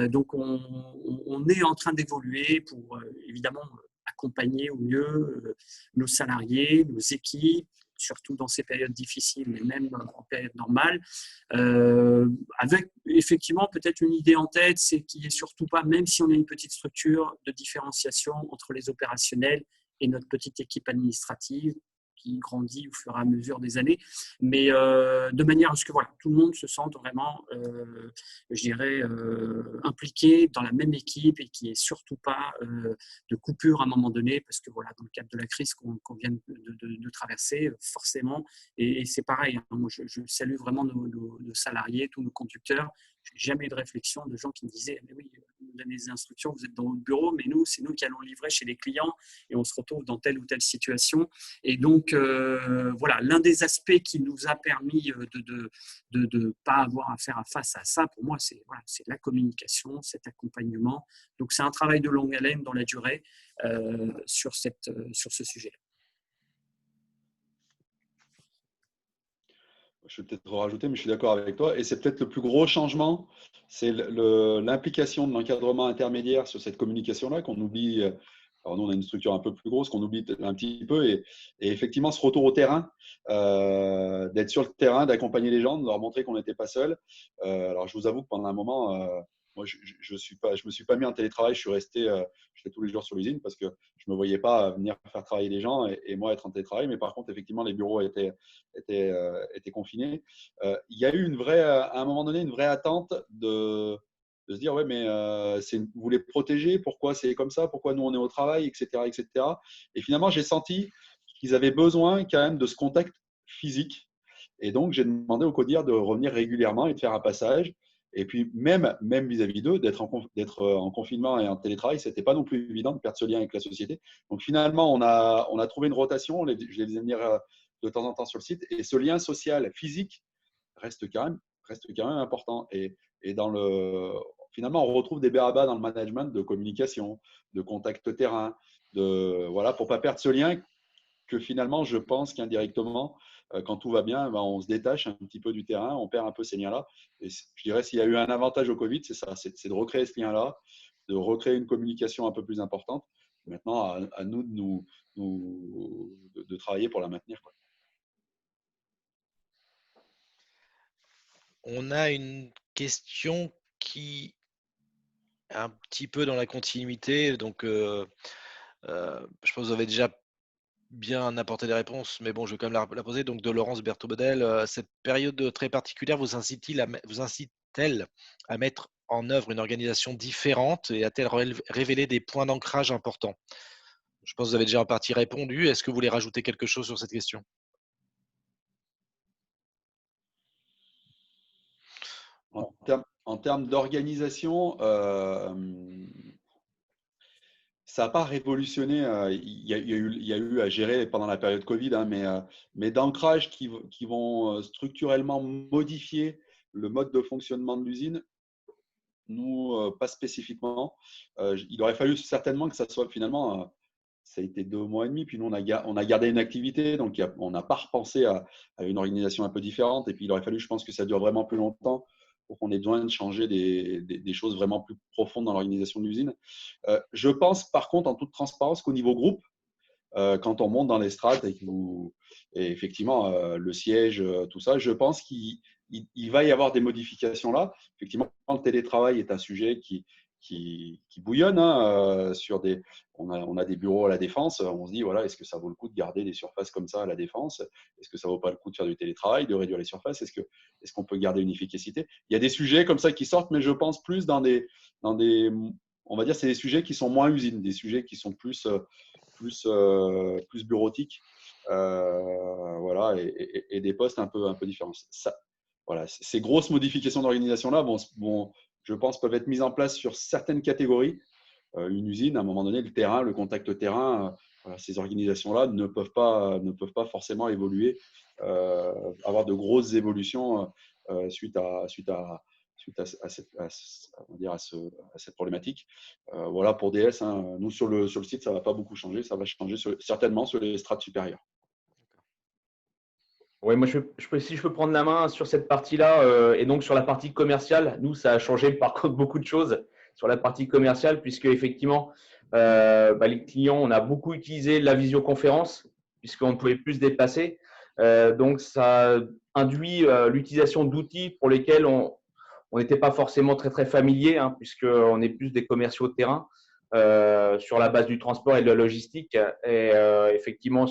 Donc, on est en train d'évoluer pour évidemment accompagner au mieux nos salariés, nos équipes, surtout dans ces périodes difficiles, mais même en période normale, avec effectivement peut-être une idée en tête, c'est qu'il n'y ait surtout pas, même si on est une petite structure, de différenciation entre les opérationnels et notre petite équipe administrative qui grandit au fur et à mesure des années, mais de manière à ce que voilà, tout le monde se sente vraiment, je dirais, impliqué dans la même équipe et qu'il n'y ait surtout pas de coupure à un moment donné, parce que voilà, dans le cadre de la crise qu'on vient de traverser, forcément, et c'est pareil, hein, moi je salue vraiment nos salariés, tous nos conducteurs. Je n'ai jamais eu de réflexion de gens qui me disaient mais oui, vous donnez des instructions, vous êtes dans votre bureau, mais nous, c'est nous qui allons livrer chez les clients et on se retrouve dans telle ou telle situation. Et donc, voilà, l'un des aspects qui nous a permis de ne pas avoir à faire face à ça, pour moi, c'est voilà, la communication, cet accompagnement. Donc, c'est un travail de longue haleine dans la durée sur ce sujet-là. Je vais peut-être rajouter, mais je suis d'accord avec toi. Et c'est peut-être le plus gros changement, c'est l'implication de l'encadrement intermédiaire sur cette communication-là qu'on oublie. Alors nous, on a une structure un peu plus grosse qu'on oublie un petit peu. Et effectivement, ce retour au terrain, d'être sur le terrain, d'accompagner les gens, de leur montrer qu'on n'était pas seul. Alors je vous avoue que pendant un moment, moi, je me suis pas mis en télétravail. Je suis resté j'étais tous les jours sur l'usine parce que je ne me voyais pas venir faire travailler les gens et moi être en télétravail. Mais par contre, effectivement, les bureaux étaient confinés. Il y a eu à un moment donné une vraie attente de se dire ouais, mais vous les protégez, pourquoi c'est comme ça, pourquoi nous on est au travail, etc. etc. Et finalement, j'ai senti qu'ils avaient besoin quand même de ce contact physique. Et donc, j'ai demandé au CODIR de revenir régulièrement et de faire un passage. Et puis, même vis-à-vis d'eux, d'être en confinement et en télétravail, ce n'était pas non plus évident de perdre ce lien avec la société. Donc, finalement, on a trouvé une rotation. Je les faisais venir de temps en temps sur le site. Et ce lien social, physique, reste quand même important. Et finalement, on retrouve des b.a.-ba dans le management de communication, de contact terrain, pour ne pas perdre ce lien que finalement, je pense qu'indirectement, quand tout va bien, ben, on se détache un petit peu du terrain, on perd un peu ces liens-là. Et je dirais, s'il y a eu un avantage au Covid, c'est ça, c'est de recréer ce lien-là, de recréer une communication un peu plus importante. Maintenant, à nous de travailler pour la maintenir, quoi. On a une question qui est un petit peu dans la continuité. Donc, je pense que vous avez déjà bien apporté des réponses, mais bon, je vais quand même la poser. Donc, de Laurence Berthaud-Bodel, cette période très particulière vous incite-t-elle à mettre en œuvre une organisation différente et a-t-elle révélé des points d'ancrage importants? Je pense que vous avez déjà en partie répondu. Est-ce que vous voulez rajouter quelque chose sur cette question? En termes d'organisation, ça n'a pas révolutionné. Il y a eu à gérer pendant la période Covid, hein, mais d'ancrage qui vont structurellement modifier le mode de fonctionnement de l'usine, nous, pas spécifiquement. Il aurait fallu certainement que ça soit finalement, ça a été 2 mois et demi, puis nous, on a gardé une activité, donc on n'a pas repensé à une organisation un peu différente. Et puis, il aurait fallu, je pense, que ça dure vraiment plus longtemps pour qu'on ait besoin de changer des choses vraiment plus profondes dans l'organisation de l'usine. Je pense, par contre, en toute transparence, qu'au niveau groupe, quand on monte dans les strates et effectivement le siège, tout ça, je pense qu'il va y avoir des modifications là. Effectivement, le télétravail est un sujet qui bouillonne, hein, on a des bureaux à la Défense. On se dit, voilà, est-ce que ça vaut le coup de garder des surfaces comme ça à la Défense? Est-ce que ça vaut pas le coup de faire du télétravail, de réduire les surfaces? Est-ce qu'on peut garder une efficacité? Il y a des sujets comme ça qui sortent, mais je pense plus dans des on va dire, c'est des sujets qui sont moins usines, des sujets qui sont plus bureautiques, voilà, et des postes un peu différents. Ça, voilà, ces grosses modifications d'organisation-là, je pense, peuvent être mises en place sur certaines catégories. Une usine, à un moment donné, le terrain, le contact terrain, voilà, ces organisations-là ne peuvent pas forcément évoluer, avoir de grosses évolutions suite à cette problématique. Voilà pour DS, hein. Nous, sur le site, ça ne va pas beaucoup changer. Ça va changer certainement sur les strates supérieures. Oui, moi, si je peux prendre la main sur cette partie-là, et donc sur la partie commerciale, nous, ça a changé par contre beaucoup de choses sur la partie commerciale, puisque effectivement, les clients, on a beaucoup utilisé la visioconférence, puisqu'on ne pouvait plus se déplacer. Donc, ça induit l'utilisation d'outils pour lesquels on n'était pas forcément très, très familier, hein, puisqu'on est plus des commerciaux de terrain sur la base du transport et de la logistique. Et effectivement,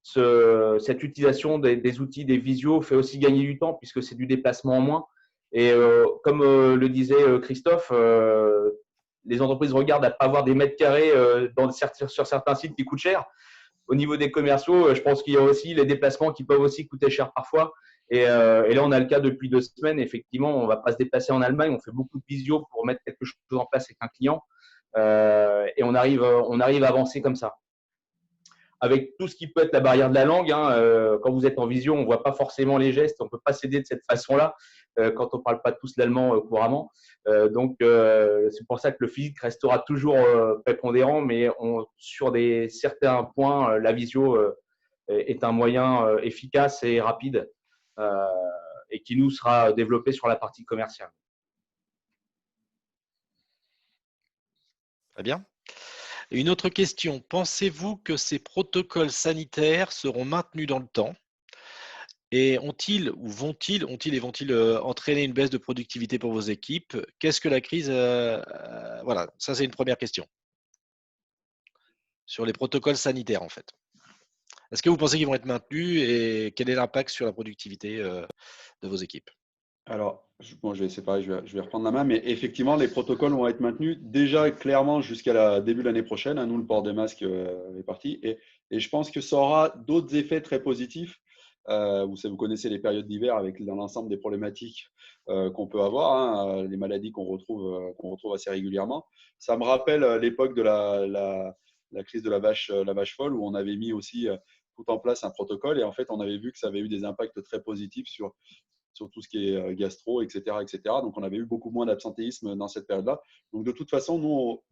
cette utilisation des outils, des visios, fait aussi gagner du temps puisque c'est du déplacement en moins. Et comme le disait Christophe, les entreprises regardent à ne pas avoir des mètres carrés sur certains sites qui coûtent cher. Au niveau des commerciaux, je pense qu'il y a aussi les déplacements qui peuvent aussi coûter cher parfois. Et là, on a le cas depuis 2 semaines. Effectivement, on ne va pas se déplacer en Allemagne. On fait beaucoup de visio pour mettre quelque chose en place avec un client. Et on arrive à avancer comme ça. Avec tout ce qui peut être la barrière de la langue, hein, quand vous êtes en visio, on ne voit pas forcément les gestes, on ne peut pas s'aider de cette façon-là quand on ne parle pas tous l'allemand couramment. Donc, c'est pour ça que le physique restera toujours prépondérant, mais sur certains points, la visio est un moyen efficace et rapide et qui nous sera développé sur la partie commerciale. Très bien. Une autre question. Pensez-vous que ces protocoles sanitaires seront maintenus dans le temps? Et vont-ils entraîner une baisse de productivité pour vos équipes? Qu'est-ce que la crise… voilà, ça c'est une première question. Sur les protocoles sanitaires en fait. Est-ce que vous pensez qu'ils vont être maintenus et quel est l'impact sur la productivité de vos équipes? Alors, je vais reprendre la main, mais effectivement, les protocoles vont être maintenus déjà clairement jusqu'à début de l'année prochaine. Nous, le port des masques est parti. Et je pense que ça aura d'autres effets très positifs. Vous connaissez les périodes d'hiver avec dans l'ensemble des problématiques qu'on peut avoir, hein, les maladies qu'on retrouve assez régulièrement. Ça me rappelle l'époque de la crise de la vache folle où on avait mis aussi tout en place un protocole et en fait, on avait vu que ça avait eu des impacts très positifs sur tout ce qui est gastro, etc., etc. Donc, on avait eu beaucoup moins d'absentéisme dans cette période-là. Donc, de toute façon, nous,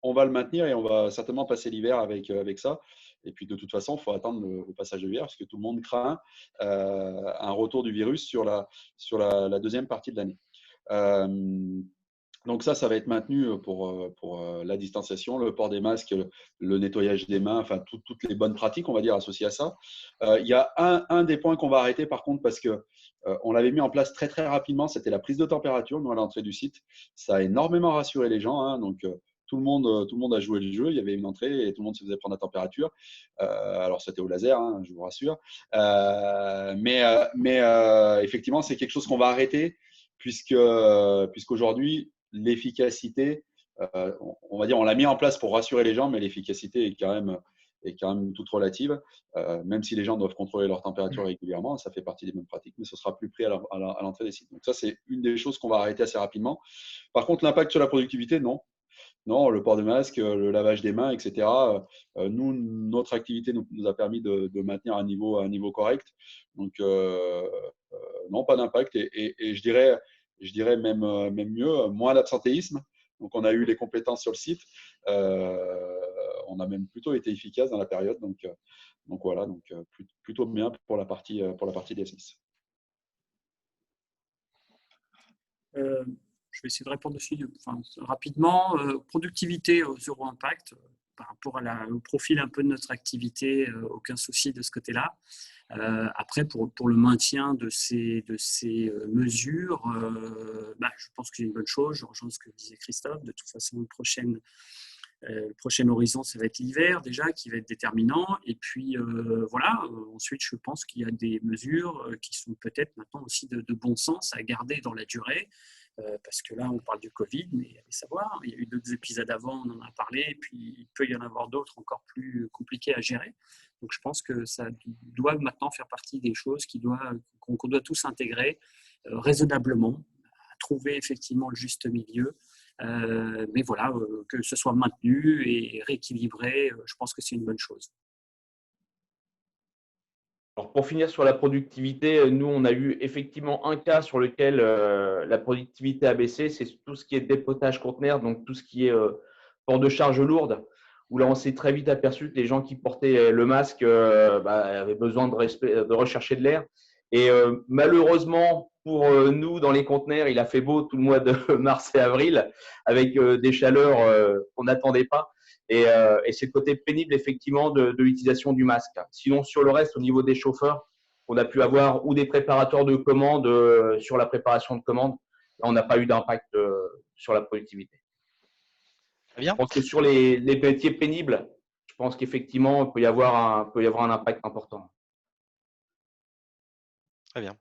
on va le maintenir et on va certainement passer l'hiver avec ça. Et puis, de toute façon, il faut attendre le passage de l'hiver parce que tout le monde craint un retour du virus sur la deuxième partie de l'année. Donc ça va être maintenu pour la distanciation, le port des masques, le nettoyage des mains, enfin toutes les bonnes pratiques, on va dire, associées à ça. Il y a un des points qu'on va arrêter par contre parce que on l'avait mis en place très très rapidement, c'était la prise de température, nous à l'entrée du site. Ça a énormément rassuré les gens, hein, donc tout le monde a joué le jeu. Il y avait une entrée et tout le monde se faisait prendre la température. Alors c'était au laser, hein, je vous rassure. Mais effectivement, c'est quelque chose qu'on va arrêter puisqu'aujourd'hui l'efficacité, on va dire, on l'a mis en place pour rassurer les gens, mais l'efficacité est quand même toute relative. Même si les gens doivent contrôler leur température régulièrement, ça fait partie des bonnes pratiques, mais ce sera plus pris à l'entrée des sites. Donc ça, c'est une des choses qu'on va arrêter assez rapidement. Par contre, l'impact sur la productivité, non. Non, le port de masque, le lavage des mains, etc. Nous, notre activité nous a permis de maintenir un niveau correct. Donc, non, pas d'impact. Et je dirais même mieux, moins d'absentéisme. Donc, on a eu les compétences sur le site. On a même plutôt été efficace dans la période. Donc voilà, plutôt bien pour la partie DSS. Je vais essayer de répondre dessus rapidement. Productivité zéro impact par rapport au profil un peu de notre activité, aucun souci de ce côté-là. Après, pour le maintien de ces mesures, je pense que c'est une bonne chose. Je rejoins ce que disait Christophe. De toute façon, le prochain horizon, ça va être l'hiver déjà, qui va être déterminant. Et puis, ensuite, je pense qu'il y a des mesures qui sont peut-être maintenant aussi de bon sens à garder dans la durée. Parce que là, on parle du Covid, mais allez savoir, il y a eu d'autres épisodes avant, on en a parlé, et puis il peut y en avoir d'autres encore plus compliqués à gérer. Donc, je pense que ça doit maintenant faire partie des choses qu'on doit tous intégrer raisonnablement, à trouver effectivement le juste milieu. Mais voilà, que ce soit maintenu et rééquilibré, je pense que c'est une bonne chose. Alors pour finir sur la productivité, nous, on a eu effectivement un cas sur lequel la productivité a baissé, c'est tout ce qui est dépotage conteneur, donc tout ce qui est port de charge lourde, où là, on s'est très vite aperçu que les gens qui portaient le masque avaient besoin de rechercher de l'air. Et malheureusement, pour nous, dans les conteneurs, il a fait beau tout le mois de mars et avril, avec des chaleurs qu'on n'attendait pas. Et c'est le côté pénible, effectivement, de l'utilisation du masque. Sinon, sur le reste, au niveau des chauffeurs, on a pu avoir ou des préparateurs de commandes sur la préparation de commandes. Là, on n'a pas eu d'impact sur la productivité. Très bien. Je pense que sur les métiers pénibles, je pense qu'effectivement, il peut y avoir un impact important. Très bien.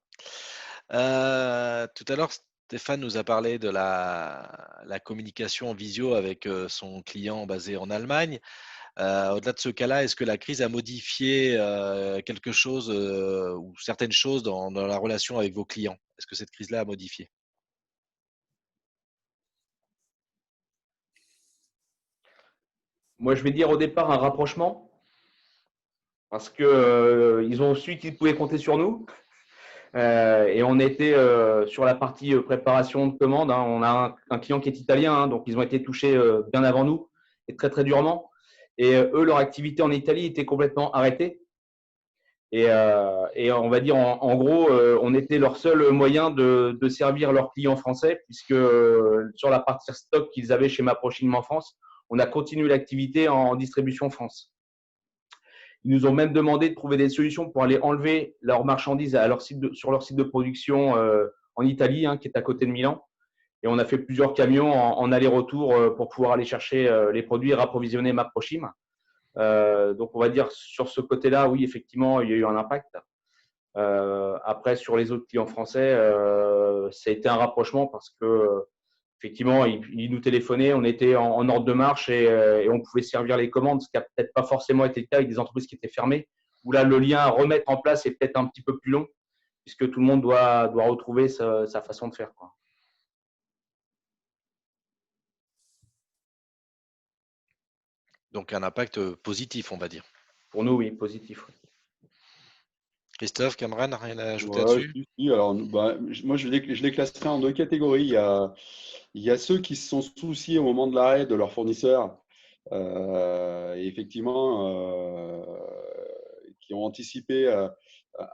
Tout à l'heure, Stéphane nous a parlé de la communication en visio avec son client basé en Allemagne. Au-delà de ce cas-là, est-ce que la crise a modifié quelque chose ou certaines choses dans la relation avec vos clients? Est-ce que cette crise-là a modifié? Moi, je vais dire au départ un rapprochement parce qu'ils ont su qu'ils pouvaient compter sur nous. Et on était sur la partie préparation de commandes. Hein. On a un client qui est italien, hein, donc ils ont été touchés bien avant nous et très très durement. Et eux, leur activité en Italie était complètement arrêtée. Et on va dire en gros, on était leur seul moyen de servir leurs clients français, puisque sur la partie stock qu'ils avaient chez Maprochim en France, on a continué l'activité en distribution France. Ils nous ont même demandé de trouver des solutions pour aller enlever leurs marchandises sur leur site de production en Italie, hein, qui est à côté de Milan. Et on a fait plusieurs camions en aller-retour pour pouvoir aller chercher les produits et rapprovisionner Maprochim. Donc, on va dire sur ce côté-là, oui, effectivement, il y a eu un impact. Après, sur les autres clients français, ça a été un rapprochement parce que effectivement, ils nous téléphonaient, on était en ordre de marche et on pouvait servir les commandes, ce qui n'a peut-être pas forcément été le cas avec des entreprises qui étaient fermées, où là, le lien à remettre en place est peut-être un petit peu plus long, puisque tout le monde doit retrouver sa façon de faire, quoi. Donc un impact positif, on va dire. Pour nous, oui, positif. Oui. Christophe, Cameron, rien à ajouter Ouais, là-dessus? si. Alors, moi, je les classerais en deux catégories. Il y a ceux qui se sont souciés au moment de l'arrêt de leurs fournisseurs Et effectivement, qui ont anticipé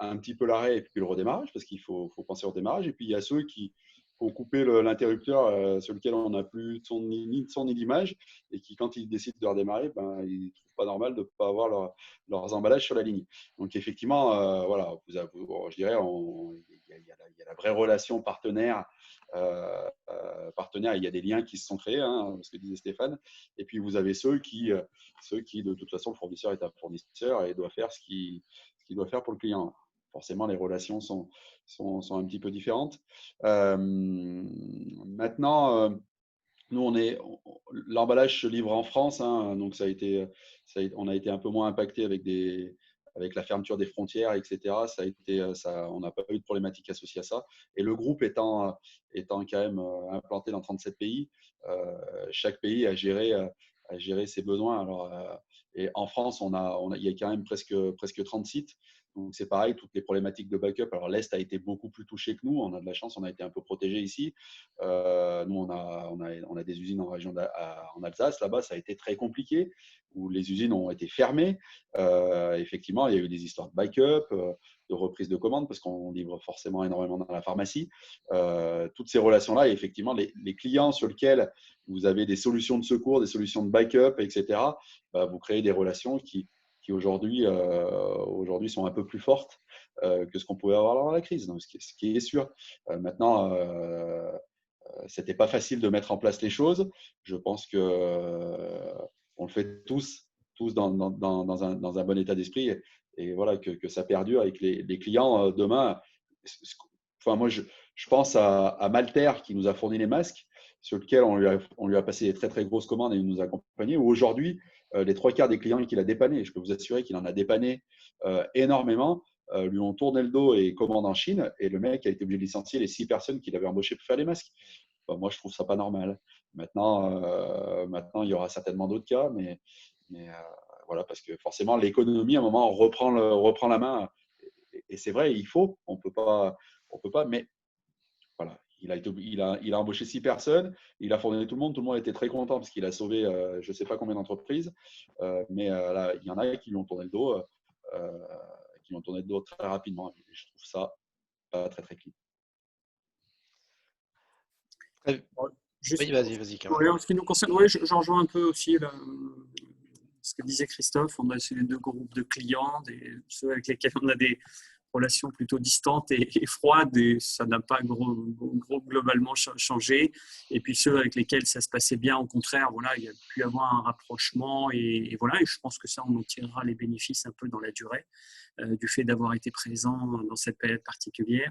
un petit peu l'arrêt et puis le redémarrage, parce qu'il faut penser au redémarrage. Et puis, il y a ceux qui ont coupé l'interrupteur sur lequel on n'a plus ni de son ni d'image, et qui, quand ils décident de redémarrer, ben, ils ne trouvent pas normal de ne pas avoir leurs emballages sur la ligne. Donc, effectivement, voilà, je dirais, il y a la vraie relation partenaire. Il y a des liens qui se sont créés, hein, ce que disait Stéphane. Et puis, vous avez ceux qui, de toute façon, le fournisseur est un fournisseur et doit faire ce qu'il doit faire pour le client. Forcément, les relations sont un petit peu différentes. Maintenant, nous, l'emballage se livre en France, hein, donc on a été un peu moins impacté avec la fermeture des frontières, etc. On n'a pas eu de problématique associée à ça. Et le groupe étant quand même implanté dans 37 pays, chaque pays a géré ses besoins. Alors, et en France, il y a quand même presque 30 sites. Donc, c'est pareil, toutes les problématiques de backup. Alors, l'Est a été beaucoup plus touché que nous. On a de la chance, on a été un peu protégé ici. Nous, on a des usines en région en Alsace. Là-bas, ça a été très compliqué, où les usines ont été fermées. Effectivement, il y a eu des histoires de backup, de reprise de commandes, parce qu'on livre forcément énormément dans la pharmacie. Toutes ces relations-là, et effectivement, les clients sur lesquels vous avez des solutions de secours, des solutions de backup, etc., vous créez des relations qui aujourd'hui sont un peu plus fortes que ce qu'on pouvait avoir dans la crise, donc, ce qui est sûr. Maintenant, c'était pas facile de mettre en place les choses. Je pense que on le fait tous dans un bon état d'esprit, et voilà, que ça perdure avec les clients demain. Enfin, moi, je pense à Malter, qui nous a fourni les masques, sur lequel on lui a passé des très très grosses commandes et il nous a accompagnés. Aujourd'hui, les 3/4 des clients qu'il a dépannés, et je peux vous assurer qu'il en a dépanné énormément, lui ont tourné le dos et commandent en Chine, et le mec a été obligé de licencier les 6 personnes qu'il avait embauchées pour faire les masques. Enfin, moi, je trouve ça pas normal. Maintenant, il y aura certainement d'autres cas, mais voilà, parce que forcément, l'économie, à un moment, reprend la main. Et c'est vrai, on peut pas, mais voilà, il a embauché 6 personnes, il a fourni tout le monde était très content parce qu'il a sauvé je ne sais pas combien d'entreprises, mais là, il y en a qui lui ont tourné le dos, très rapidement. Et je trouve ça pas très très clean. Oui, vas-y, Cameron. En ce qui nous concerne, j'en rejoins un peu aussi ce que disait Christophe. On a ces 2 groupes de clients, ceux avec lesquels on a des relations plutôt distantes et froides, et ça n'a pas globalement changé. Et puis ceux avec lesquels ça se passait bien, au contraire, voilà, il y a pu y avoir un rapprochement, et voilà, et je pense que ça, on en tirera les bénéfices un peu dans la durée, du fait d'avoir été présent dans cette période particulière.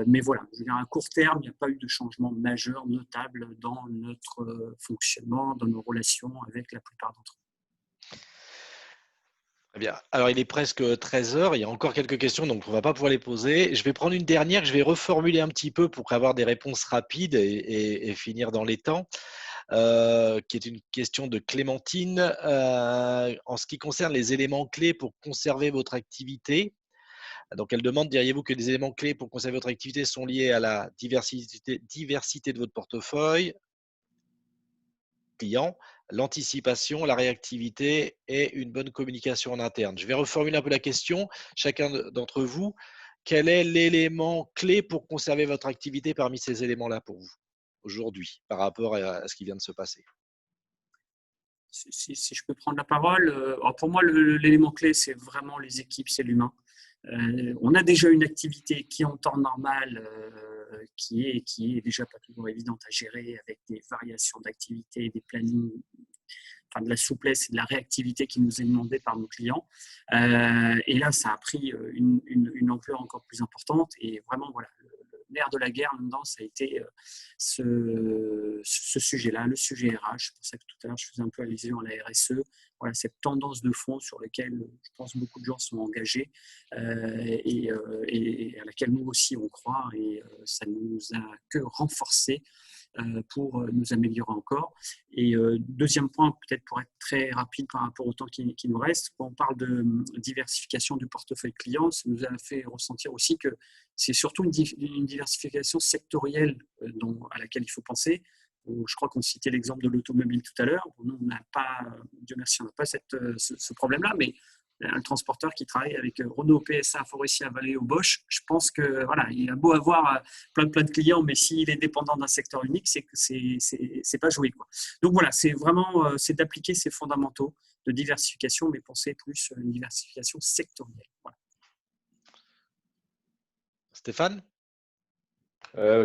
Mais voilà, je veux dire, à court terme, il n'y a pas eu de changement majeur, notable dans notre fonctionnement, dans nos relations avec la plupart d'entre eux. Très bien. Alors, il est presque 13 heures. Il y a encore quelques questions, donc on ne va pas pouvoir les poser. Je vais prendre une dernière que je vais reformuler un petit peu pour avoir des réponses rapides et finir dans les temps, qui est une question de Clémentine. En ce qui concerne les éléments clés pour conserver votre activité, donc elle demande, diriez-vous que des éléments clés pour conserver votre activité sont liés à la diversité de votre portefeuille client, l'anticipation, la réactivité et une bonne communication en interne. Je vais reformuler un peu la question. Chacun d'entre vous, quel est l'élément clé pour conserver votre activité parmi ces éléments-là pour vous aujourd'hui par rapport à ce qui vient de se passer? Si je peux prendre la parole, alors pour moi, l'élément clé, c'est vraiment les équipes, c'est l'humain. On a déjà une activité qui, en temps normal, qui est déjà pas toujours évidente à gérer, avec des variations d'activité, des plannings, enfin de la souplesse et de la réactivité qui nous est demandée par nos clients. Et là, ça a pris une ampleur encore plus importante. Et vraiment, voilà, le nerf de la guerre là-dedans, ça a été ce sujet-là, le sujet RH. C'est pour ça que tout à l'heure, je faisais un peu allusion à la RSE. Voilà, cette tendance de fond sur laquelle je pense beaucoup de gens sont engagés, et à laquelle nous aussi on croit, et ça ne nous a que renforcé pour nous améliorer encore. Et deuxième point, peut-être pour être très rapide par rapport au temps qui nous reste, quand on parle de diversification du portefeuille client, ça nous a fait ressentir aussi que c'est surtout une diversification sectorielle à laquelle il faut penser. Je crois qu'on citait l'exemple de l'automobile tout à l'heure. Bon, nous, on n'a pas, Dieu merci, on n'a pas ce problème-là, mais un transporteur qui travaille avec Renault, PSA, Faurecia, Valeo, Bosch, je pense que voilà, il a beau avoir plein de clients, mais s'il est dépendant d'un secteur unique, c'est que c'est pas joué, quoi. Donc voilà, c'est vraiment c'est d'appliquer ces fondamentaux de diversification, mais penser plus à une diversification sectorielle. Voilà. Stéphane?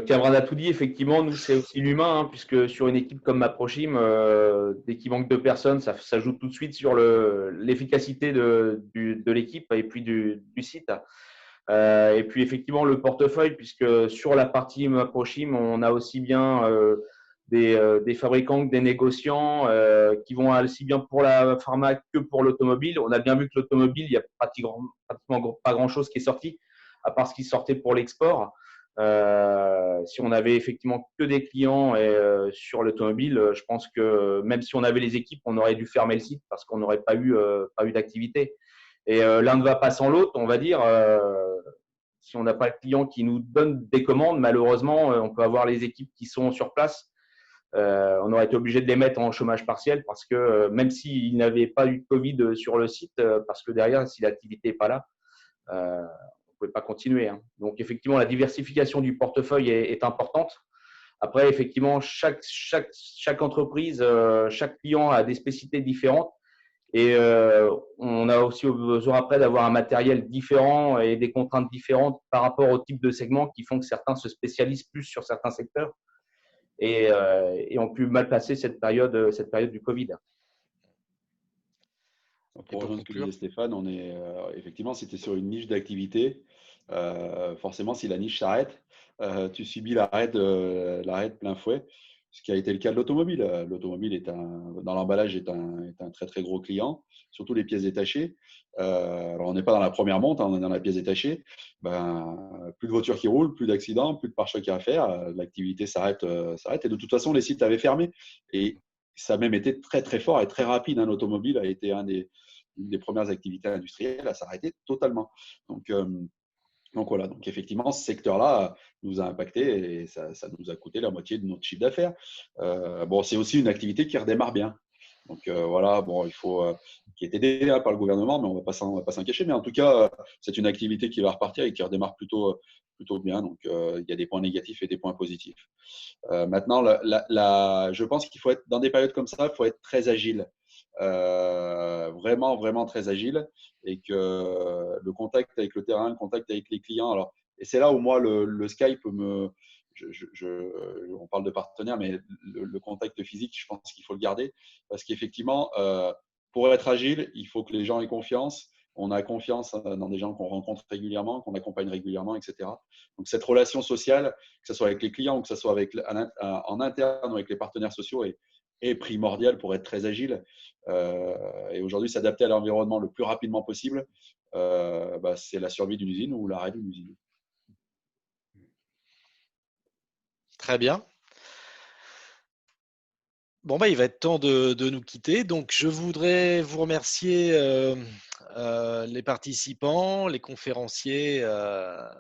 Cameron a tout dit, effectivement, nous c'est aussi l'humain, hein, puisque sur une équipe comme Maprochim, dès qu'il manque 2 personnes, ça joue tout de suite sur l'efficacité de l'équipe et puis du site. Et puis effectivement le portefeuille, puisque sur la partie Maprochim, on a aussi bien des fabricants que des négociants qui vont aussi bien pour la pharma que pour l'automobile. On a bien vu que l'automobile, il n'y a pratiquement pas grand-chose qui est sorti, à part ce qui sortait pour l'export. Si on avait effectivement que des clients sur l'automobile, je pense que même si on avait les équipes, on aurait dû fermer le site parce qu'on n'aurait pas eu d'activité. Et l'un ne va pas sans l'autre, on va dire. Si on n'a pas le client qui nous donne des commandes, malheureusement, on peut avoir les équipes qui sont sur place. On aurait été obligé de les mettre en chômage partiel parce que même s'ils n'avaient pas eu de Covid sur le site, parce que derrière, si l'activité n'est pas là, on ne pouvait pas continuer, hein. Donc, effectivement, la diversification du portefeuille est importante. Après, effectivement, chaque entreprise, chaque client a des spécificités différentes. Et on a aussi besoin après d'avoir un matériel différent et des contraintes différentes par rapport au type de segment qui font que certains se spécialisent plus sur certains secteurs et ont pu mal passer cette période du Covid. Pour rejoindre ce que disait Stéphane, on est effectivement, si tu es sur une niche d'activité, forcément, si la niche s'arrête, tu subis l'arrêt de plein fouet, ce qui a été le cas de l'automobile. L'automobile dans l'emballage est un très très gros client, surtout les pièces détachées. Alors on n'est pas dans la première monte, hein, on est dans la pièce détachée. Plus de voitures qui roulent, plus d'accidents, plus de pare-chocs à faire, l'activité s'arrête. Et de toute façon, les sites avaient fermé. Et ça a même été très très fort et très rapide, hein. L'automobile a été une des premières activités industrielles à s'arrêter totalement. Donc voilà, donc effectivement, ce secteur-là nous a impacté et ça nous a coûté la moitié de notre chiffre d'affaires. Bon, c'est aussi une activité qui redémarre bien. Donc voilà, bon, qui est aidé par le gouvernement, mais on ne va pas s'en cacher. Mais en tout cas, c'est une activité qui va repartir et qui redémarre plutôt bien. Donc il y a des points négatifs et des points positifs. Maintenant, je pense qu'il faut être dans des périodes comme ça, il faut être très agile. Vraiment, vraiment très agile, et que le contact avec le terrain, le contact avec les clients. Alors, et c'est là où moi, le Skype on parle de partenaire, mais le contact physique, je pense qu'il faut le garder parce qu'effectivement, pour être agile, il faut que les gens aient confiance. On a confiance dans des gens qu'on rencontre régulièrement, qu'on accompagne régulièrement, etc. Donc, cette relation sociale, que ce soit avec les clients ou que ce soit en interne ou avec les partenaires sociaux, est primordial pour être très agile. Et aujourd'hui, s'adapter à l'environnement le plus rapidement possible, c'est la survie d'une usine ou l'arrêt d'une usine. Très bien. Bon, il va être temps de nous quitter. Donc, je voudrais vous remercier les participants, les conférenciers